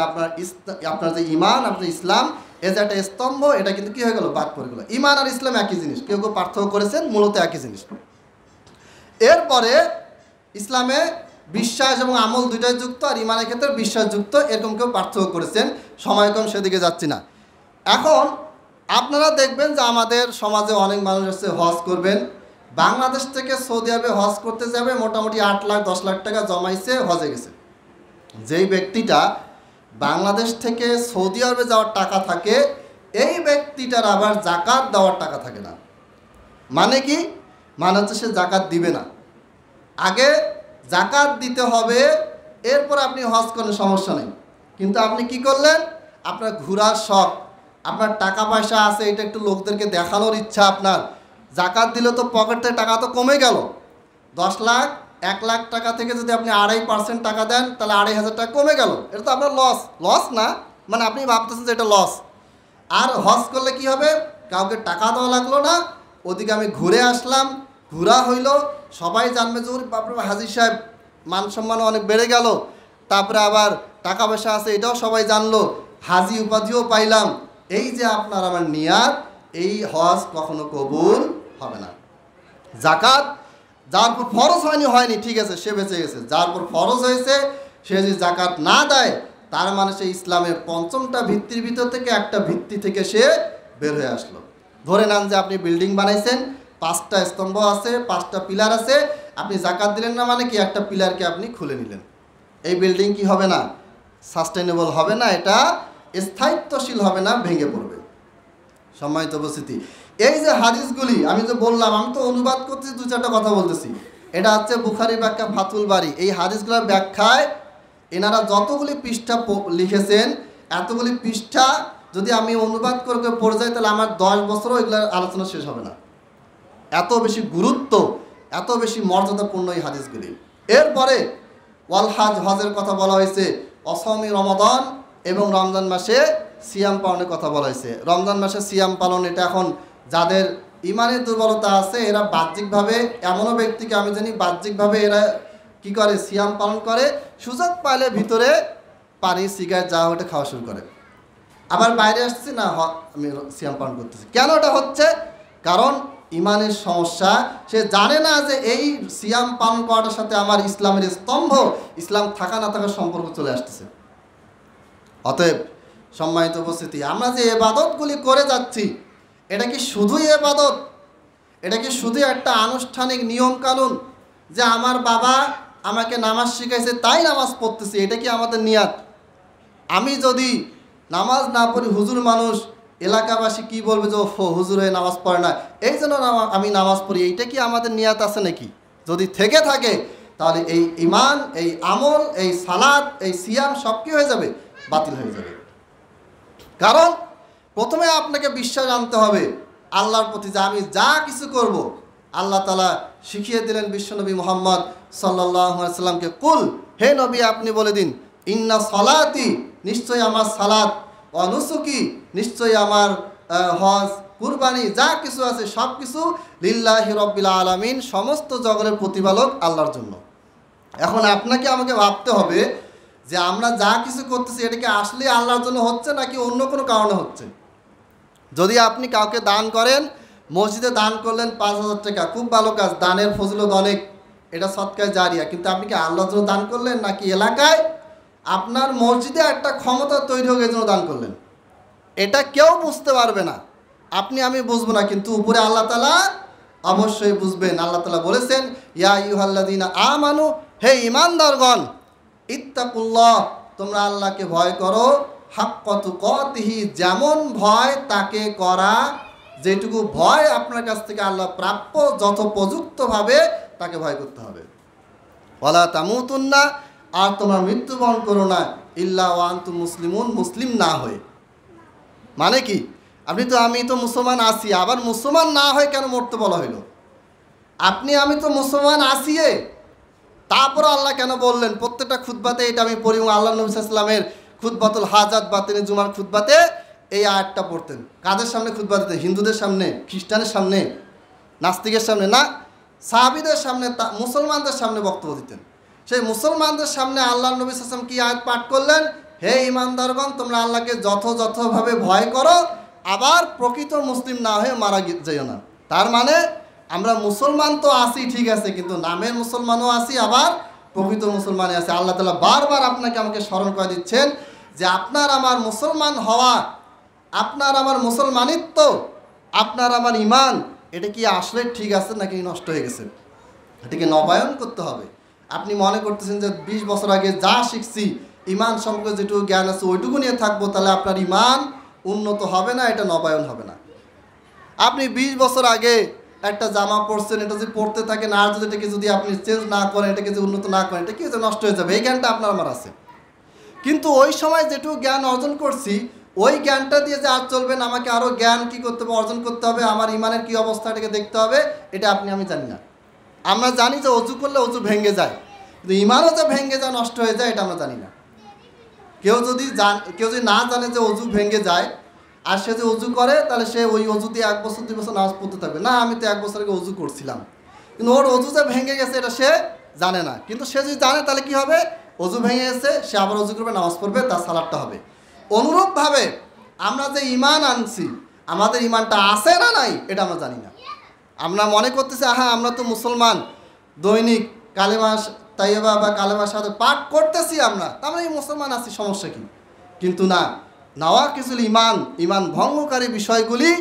আপনার যে ইমান, আপনার ইসলাম, এ যে একটা স্তম্ভ, এটা কিন্তু কি হয়ে গেল? বাদ পড়ে গেল। ইমান আর ইসলাম একই জিনিস, কেউ কেউ পার্থক্য করেছেন, মূলত একই জিনিস। এরপরে ইসলামে বিশ্বাস এবং আমল দুইটাই যুক্ত, আর ইমানের ক্ষেত্রে বিশ্বাস যুক্ত, এরকম কেউ পার্থক্য করেছেন। সময় কম, সেদিকে যাচ্ছি না। এখন আপনারা দেখবেন যে আমাদের সমাজে অনেক মানুষ আছে হজ করবেন, বাংলাদেশ থেকে সৌদি আরবে হজ করতে যাবে, মোটামুটি 8 লাখ 10 লাখ টাকা জমাইছে, হজে গেছে। যেই ব্যক্তিটা বাংলাদেশ থেকে সৌদি আরবে যাওয়ার টাকা থাকে, এই ব্যক্তিটার আবার জাকাত দেওয়ার টাকা থাকে না। মানে কি? মানে হচ্ছে সে জাকাত দিবে না। আগে জাকাত দিতে হবে, এরপর আপনি হজ করেন, সমস্যা নেই। কিন্তু আপনি কি করলেন? আপনার ঘোরার শখ, আপনার টাকা পয়সা আছে, এটা একটু লোকদেরকে দেখানোর ইচ্ছা আপনার, জাকাত দিলে তো পকেট থেকে টাকা তো কমে গেল। 10 লাখ 1 লাখ টাকা থেকে যদি আপনি 2.5% টাকা দেন, তাহলে 2,500 টাকা কমে গেল। এটা তো আপনার লস। লস না মানে আপনি ভাবতেছেন যে এটা লস। আর হজ করলে কি হবে? কাউকে টাকা দেওয়া লাগলো না, ওদিকে আমি ঘুরে আসলাম, ঘোরা হইল, সবাই জানবে যে বাপরে হাজি সাহেব, মান সম্মানও অনেক বেড়ে গেল, তারপরে আবার টাকা পয়সা আছে, এটাও সবাই জানলো, হাজি উপাধিও পাইলাম। এই যে আপনার আমার নিয়াত, এই হজ কখনো কবুল হবে না। জাকাত যার পর ফরজ হয়নি ঠিক আছে, সে বেঁচে গেছে। যার পর ফরজ হয়েছে, সে যদি জাকাত না দেয়, তার মানে সে ইসলামের 5টা ভিত্তির ভিতর থেকে একটা ভিত্তি থেকে সে বের হয়ে আসলো। ধরে নেন যে আপনি বিল্ডিং বানাইছেন, 5টা স্তম্ভ আছে, 5টা পিলার আছে, আপনি জাকাত দিলেন না মানে কি? একটা পিলারকে আপনি খুলে নিলেন। এই বিল্ডিং কি হবে না? সাস্টেনেবল হবে না, এটা স্থায়িত্বশীল হবে না, ভেঙে পড়বে। সম্মানিত উপস্থিতি, এই যে হাদিসগুলি আমি যে বললাম, আমি তো অনুবাদ করতেছি, 2-4টা কথা বলতেছি। এটা হচ্ছে বুখারী ব্যাখ্যা ফাতুল বারী। এই হাদিসগুলোর ব্যাখ্যায় এনারা যতগুলি পৃষ্ঠা লিখেছেন, এতগুলি পৃষ্ঠা যদি আমি অনুবাদ করে পড়ে যাই, তাহলে আমার 10 বছরও এগুলোর আলোচনা শেষ হবে না। এত বেশি গুরুত্ব, এত বেশি মর্যাদাপূর্ণ এই হাদিসগুলি। এরপরে ওয়াল হাজ, হজের কথা বলা হয়েছে। অসমী রমাদান এবং রমজান মাসে সিয়াম পালনের কথা বলা হয়েছে। রমজান মাসে সিয়াম পালন, এটা এখন যাদের ইমানের দুর্বলতা আছে, এরা বাহ্যিকভাবে, এমনও ব্যক্তিকে আমি জানি বাহ্যিকভাবে এরা কি করে? সিয়াম পালন করে, সুযোগ পাইলে ভিতরে পানি, সিগারেট যা ওটা খাওয়া শুরু করে। আবার বাইরে আসছে না, আমি সিয়াম পালন করতেছি। কেন এটা হচ্ছে? কারণ ইমানের সমস্যা, সে জানে না যে এই সিয়াম পালন করার সাথে আমার ইসলামের স্তম্ভ, ইসলাম থাকা না থাকার সম্পর্ক চলে আসতেছে। অতএব সম্মানিত উপস্থিতি, আমরা যে ইবাদতগুলি করে যাচ্ছি, এটা কি শুধুই ইবাদত? এটা কি শুধু একটা আনুষ্ঠানিক নিয়ম কানুন যে আমার বাবা আমাকে নামাজ শিখাইছে তাই নামাজ পড়তেছি, এটা কি আমাদের নিয়াত? আমি যদি নামাজ না পড়ি, হুজুর মানুষ, এলাকাবাসী কি বলবে যে হুজুর হয়ে নামাজ পড়ে না, এই জন্য আমি নামাজ পড়ি, এইটা কি আমাদের নিয়াত আছে নাকি? যদি থেকে থাকে তাহলে এই ইমান, এই আমল, এই সালাত, এই সিয়াম সব কি হয়ে যাবে? বাতিল হয়ে যাবে। কারণ প্রথমে আপনাকে বিশ্বাস আনতে হবে আল্লাহর প্রতি যে আমি যা কিছু করব, আল্লাহ তাআলা শিখিয়ে দিলেন বিশ্বনবী মুহাম্মদ সাল্লাল্লাহু আলাইহি সাল্লামকে, কুল, হে নবী আপনি বলে দিন, ইন্না সলাতি, নিশ্চয়ই আমার সালাত, ওয়া নুসুকি, নিশ্চয়ই আমার হজ, কুরবানি, যা কিছু আছে সব কিছু লিল্লাহি রাব্বিল আলামিন, সমস্ত জগতের প্রতিপালক আল্লাহর জন্য। এখন আপনাকে আমাকে ভাবতে হবে যে আমরা যা কিছু করতেছি এটা কি আসলে আল্লাহর জন্য হচ্ছে নাকি অন্য কোনো কারণে হচ্ছে। যদি আপনি কাউকে দান করেন, মসজিদে দান করলেন 5,000 টাকা, খুব ভালো কাজ, দানের ফজিলত অনেক, এটা সদকায়ে জারিয়া, কিন্তু আপনি কি আল্লাহর জন্য দান করলেন নাকি এলাকায় আপনার মসজিদে একটা ক্ষমতা তৈরি হোক এই জন্য দান করলেন? এটা কেউ বুঝতে পারবে না, আপনি আমি বুঝবো না, কিন্তু উপরে আল্লাহ তাআলা অবশ্যই বুঝবেন। আল্লাহ তাআলা বলেছেন, ইয়া আইয়ুহাল্লাযীনা আমানু, হে ঈমানদারগণ, ইত্তাকুল্লাহ, তোমরা আল্লাহকে ভয় করো, হাক্কা তুকাতিহি, যেমন ভয় তাকে করা, যেটুকু ভয় আপনার কাছ থেকে আল্লাহ প্রাপ্য, যথোপযুক্তভাবে তাকে ভয় করতে হবে। ওয়ালা তামুতুন্না, আর তোমরা মৃত্যুবরণ করো না, ইল্লা ওয়া আনতুম মুসলিমুন, মুসলিম না হয়ে। মানে কি? আমি তো মুসলমান আছি, আবার মুসলমান না হয়ে কেন মরতে বলা হইল? আমি তো মুসলমান আছিয়ে, তারপর আল্লাহ কেন বললেন? প্রত্যেকটা খুতবাতে এটা আমি পড়ি, আল্লাহ নবী সাল্লাল্লাহু আলাইহি ওয়াসাল্লামের খুতবাতুল হাজাত বা তিনি জুমার খুতবাতে এই আয়াতটা পড়তেন। কাদের সামনে খুতবা দিতেন? হিন্দুদের সামনে, খ্রিস্টানের সামনে, নাস্তিকের সামনে না, সাহাবীদের সামনে, মুসলমানদের সামনে বক্তব্য দিতেন। সেই মুসলমানদের সামনে আল্লাহ নবী সাল্লাল্লাহু আলাইহি ওয়াসাল্লাম কি আয়াত পাঠ করলেন? হে ঈমানদারগণ, তোমরা আল্লাহকে যথাযথভাবে ভয় করো, আবার প্রকৃত মুসলিম না হয়ে মারা যেও না। তার মানে আমরা মুসলমান তো আছি ঠিক আছে, কিন্তু নামের মুসলমানও আছি, আবার প্রকৃত মুসলমানই আছে। আল্লাহ তাআলা বারবার আপনাকে আমাকে স্মরণ করে দিচ্ছেন যে আপনার আমার মুসলমান হওয়া, আপনার আমার মুসলমানিত্ব, আপনার আমার ইমান, এটা কি আসলে ঠিক আছে নাকি নষ্ট হয়ে গেছে? এটাকে নবায়ন করতে হবে। আপনি মনে করতেছেন যে 20 বছর আগে যা শিখছি, ইমান সম্পর্কে যেটুকু জ্ঞান আছে ওইটুকু নিয়ে থাকবো, তাহলে আপনার ইমান উন্নত হবে না, এটা নবায়ন হবে না। আপনি 20 বছর আগে একটা জামা পরছেন, এটা যদি পরতে থাকেন আর যদি এটাকে যদি আপনি চেঞ্জ না করেন, এটাকে যদি উন্নত না করেন, এটা কি হচ্ছে? নষ্ট হয়ে যাবে। এই জ্ঞানটা আপনার আমার আছে, কিন্তু ওই সময় যেটুকু জ্ঞান অর্জন করছি ওই জ্ঞানটা দিয়ে যে আর চলবে না, আমাকে আরও জ্ঞান কী করতে হবে, অর্জন করতে হবে, আমার ইমানের কী অবস্থা এটাকে দেখতে হবে, এটা আমি জানি না। আমরা জানি যে অজু করলে অজু ভেঙে যায়, কিন্তু ইমানও যে ভেঙে যায়, নষ্ট হয়ে যায়, এটা আমরা জানি না। কেউ যদি না জানে যে অজু ভেঙে যায় আর সে যে অজু করে, তাহলে সে ওই অজু দিয়ে 1 বছর 2 বছর নামাজ পড়তে থাকবে। না, আমি তো 1 বছর আগে অজু করছিলাম, কিন্তু ওর অজু যে ভেঙে গেছে এটা সে জানে না। কিন্তু সে যদি জানে তাহলে কি হবে? অজু ভেঙে গেছে, সে আবার অজু করবে, নামাজ পড়বে, তার সালাতটা হবে। অনুরূপভাবে আমরা যে ইমান আনছি, আমাদের ইমানটা আছে না নাই এটা আমরা জানি না। আমরা মনে করতেছি হ্যাঁ আমরা তো মুসলমান, দৈনিক কালেমা তাইয়্যিবা বা কালেমা শাহাদাত পাঠ করতেছি আমরা, তার মানে এই মুসলমান আছি, সমস্যা কি? কিন্তু না, নাওয়াকিসুল ইমান ভঙ্গকারী বিষয়গুলি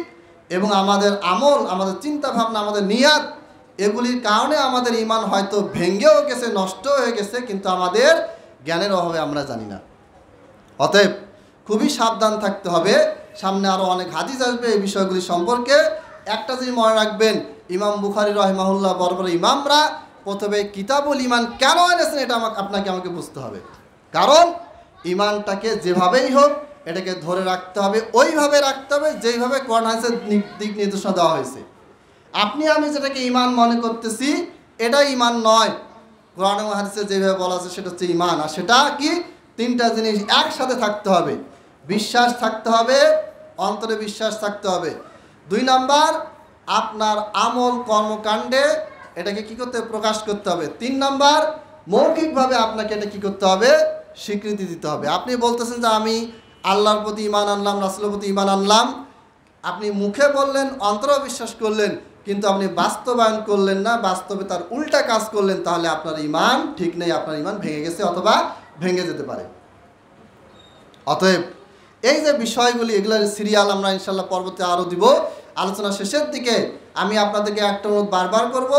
এবং আমাদের আমল, আমাদের চিন্তা ভাবনা, আমাদের নিয়াত, এগুলির কারণে আমাদের ইমান হয়তো ভেঙেও গেছে, নষ্ট হয়ে গেছে, কিন্তু আমাদের জ্ঞানের অভাবে আমরা জানি না। অতএব খুবই সাবধান থাকতে হবে। সামনে আরও অনেক হাদিস আসবে এই বিষয়গুলি সম্পর্কে। একটা জিনিস মনে রাখবেন, ইমাম বুখারী রাহিমাহুল্লাহ বড় ইমামরা প্রথমে কিতাবুল ইমান কেন এনেছেন এটা আমাকে বুঝতে হবে। কারণ ইমানটাকে যেভাবেই হোক এটাকে ধরে রাখতে হবে, ওইভাবে রাখতে হবে যেইভাবে কোরআন হাদিসের দিক নির্দেশনা দেওয়া হয়েছে। আমি যেটাকে ইমান মনে করতেছি এটা ইমান নয়, কোরআন এবং হাদিসে যেভাবে বলা আছে সেটা হচ্ছে ইমান। আর সেটা কি? 3টা জিনিস একসাথে থাকতে হবে। বিশ্বাস থাকতে হবে, অন্তরে বিশ্বাস থাকতে হবে। 2 নাম্বার, আপনার আমল কর্মকাণ্ডে এটাকে কি করতে হবে? প্রকাশ করতে হবে। 3 নাম্বার, মৌখিকভাবে আপনাকে এটা কি করতে হবে? স্বীকৃতি দিতে হবে। আপনি বলতেছেন যে আমি আল্লাহর প্রতি ঈমান আনলাম, রাসূলের প্রতি ঈমান আনলাম, আপনি মুখে বললেন, অন্তরে বিশ্বাস করলেন, কিন্তু আপনি বাস্তবায়ন করলেন না, বাস্তবে তার উল্টা কাজ করলেন, তাহলে আপনার ঈমান ঠিক নেই, আপনার ঈমান ভেঙে গেছে অথবা ভেঙে যেতে পারে। অতএব এই যে বিষয়গুলি, এগুলোর সিরিয়াল আমরা ইনশাল্লাহ পরবর্তী আরও দিব। আলোচনা শেষের দিকে আমি আপনাদেরকে একটা অনুরোধ বারবার করব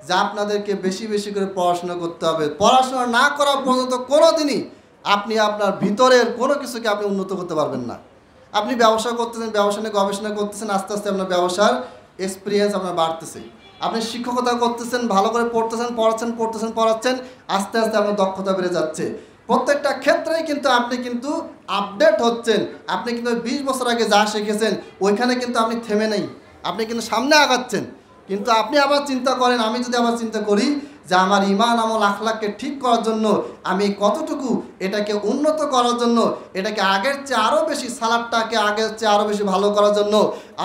যে আপনাদেরকে বেশি বেশি করে পড়াশোনা করতে হবে। পড়াশোনা না করা পর্যন্ত কোনো দিনই আপনি আপনার ভিতরের কোনো কিছুকে আপনি উন্নত করতে পারবেন না। আপনি ব্যবসা করতেছেন, ব্যবসা নিয়ে গবেষণা করতেছেন, আস্তে আস্তে আপনার ব্যবসার এক্সপিরিয়েন্স আপনার বাড়তেছে। আপনি শিক্ষকতা করতেছেন, ভালো করে পড়তেছেন, পড়াচ্ছেন, আস্তে আস্তে আপনার দক্ষতা বেড়ে যাচ্ছে। প্রত্যেকটা ক্ষেত্রেই কিন্তু আপনি কিন্তু আপডেট হচ্ছেন। আপনি কিন্তু 20 বছর আগে যা শিখেছেন ওইখানে কিন্তু আপনি থেমে নেই, আপনি কিন্তু সামনে আগাচ্ছেন। কিন্তু আপনি আবার চিন্তা করেন, আমি যদি আবার চিন্তা করি যে আমার ঈমান আমল আখলাককে ঠিক করার জন্য আমি কতটুকু, এটাকে উন্নত করার জন্য, এটাকে আগের চেয়ে আরও বেশি, সালাদটাকে আগের চেয়ে আরও বেশি ভালো করার জন্য,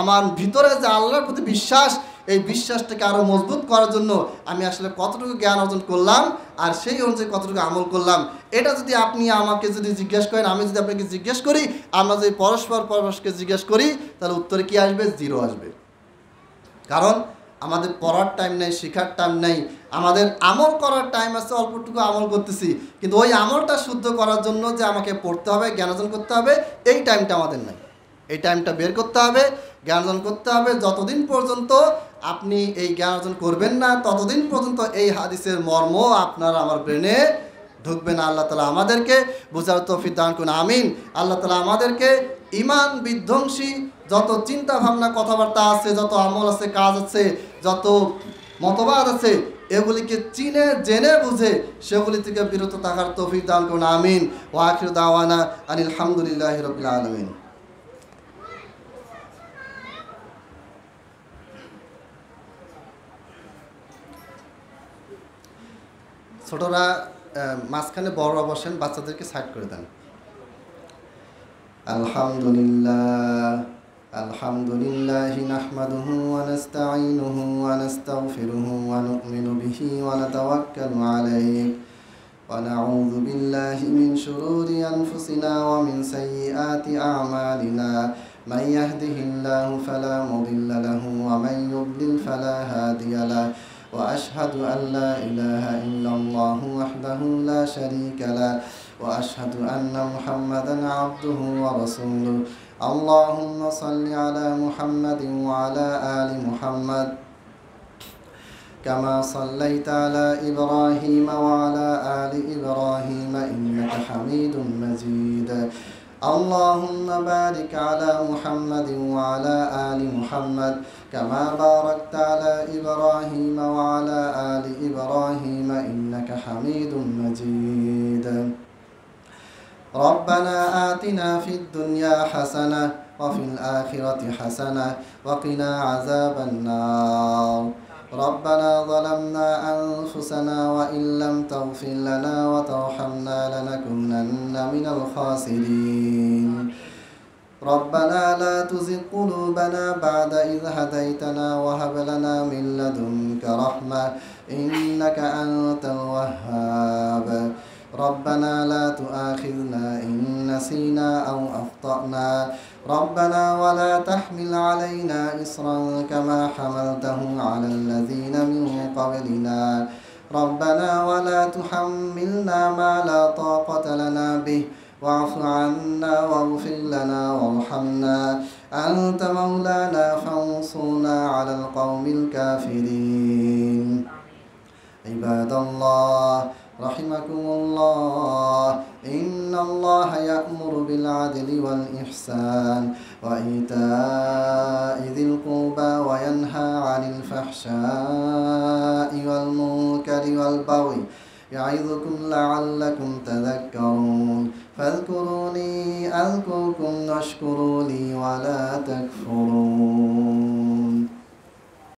আমার ভিতরে যে আল্লাহর প্রতি বিশ্বাস, এই বিশ্বাসটাকে আরও মজবুত করার জন্য আমি আসলে কতটুকু জ্ঞান অর্জন করলাম আর সেই অনুযায়ী কতটুকু আমল করলাম, এটা যদি আপনি আমাকে যদি জিজ্ঞেস করেন, আমি যদি আপনাকে জিজ্ঞেস করি, আমরা যদি পরস্পরকে জিজ্ঞেস করি, তাহলে উত্তরে কী আসবে? 0 আসবে। কারণ আমাদের পড়ার টাইম নেই, শেখার টাইম নেই, আমাদের আমল করার টাইম আছে, অল্পটুকু আমল করতেছি, কিন্তু ওই আমলটা শুদ্ধ করার জন্য যে আমাকে পড়তে হবে, জ্ঞান অর্জন করতে হবে, এই টাইমটা আমাদের নাই। এই টাইমটা বের করতে হবে, জ্ঞান অর্জন করতে হবে। যতদিন পর্যন্ত আপনি এই জ্ঞান অর্জন করবেন না, ততদিন পর্যন্ত এই হাদিসের মর্ম আপনার আমার ব্রেনে ঢুকবে না। আল্লাহ তাআলা আমাদেরকে বুঝার তৌফিক দান করুন, আমিন। আল্লাহ তাআলা আমাদেরকে ঈমান বিধ্বংসী যত চিন্তা ভাবনা কথাবার্তা আছে, যত আমল আছে, কাজ আছে, যত মতবাদ আছে, এগুলিকে চিনে জেনে বুঝে সেগুলি থেকে বিরত থাকার তৌফিক দান করুন, আমিন। ওয়া আখিরু দাওয়ানা আনিল হামদুলিল্লাহি রাব্বিল আলামিন। ছোটরা মাঝখানে, বড়রা বসেন, বাচ্চাদেরকে সাইড করে দেন। আলহামদুলিল্লাহ আলহামদুলিল্লাহি নাহমাদুহু ওয়া নাস্তাঈনুহু ওয়া নাস্তাগফিরুহু ওয়া নু'মিনু বিহি ওয়া নাতাওয়াক্কালু আলাইহি ওয়া নাউযু বিল্লাহি মিন শুরুরি আনফুসিনা ওয়া মিন সাইয়্যাতি আ'মালিনা মান ইয়াহদিহিল্লাহু ফালা মুদিল্লা লাহু ওয়া মান ইউদ্লিল ফালা হাদিয়া লাহু وأشهد أن لا إله إلا الله وحده لا شريك له وأشهد أن محمدا عبده ورسوله اللهم صل على محمد وعلى آل محمد كما صليت على إبراهيم وعلى آل إبراهيم إنك حميد مجيد اللهم بارك على محمد وعلى آل محمد كما باركت على إبراهيم وعلى آل إبراهيم إنك حميد مجيد ربنا آتنا في الدنيا حسنة وفي الآخرة حسنة وقنا عذاب النار ربنا ظلمنا أنفسنا وإن لم تغفر لنا وترحمنا لنكونن من الخاسرين ربنا لا تزغ قلوبنا بعد إذ هديتنا وهب لنا من لدنك رحمة إنك أنت الوهاب ربنا لا تؤاخذنا إن نسينا أو أخطأنا ربنا ولا تحمل علينا إصرا كما حملته على الذين من قبلنا ربنا ولا تحملنا ما لا طاقة لنا به واعف عنا واغفر لنا وارحمنا أنت مولانا فانصرنا على القوم الكافرين عباد الله رحمكم الله إن الله يأمر بالعدل والإحسان وإيتاء ذي القربى وينهى عن الفحشاء والمنكر والبغي يعظكم لعلكم تذكرون فاذكروني أذكركم واشكروا لي ولا تكفرون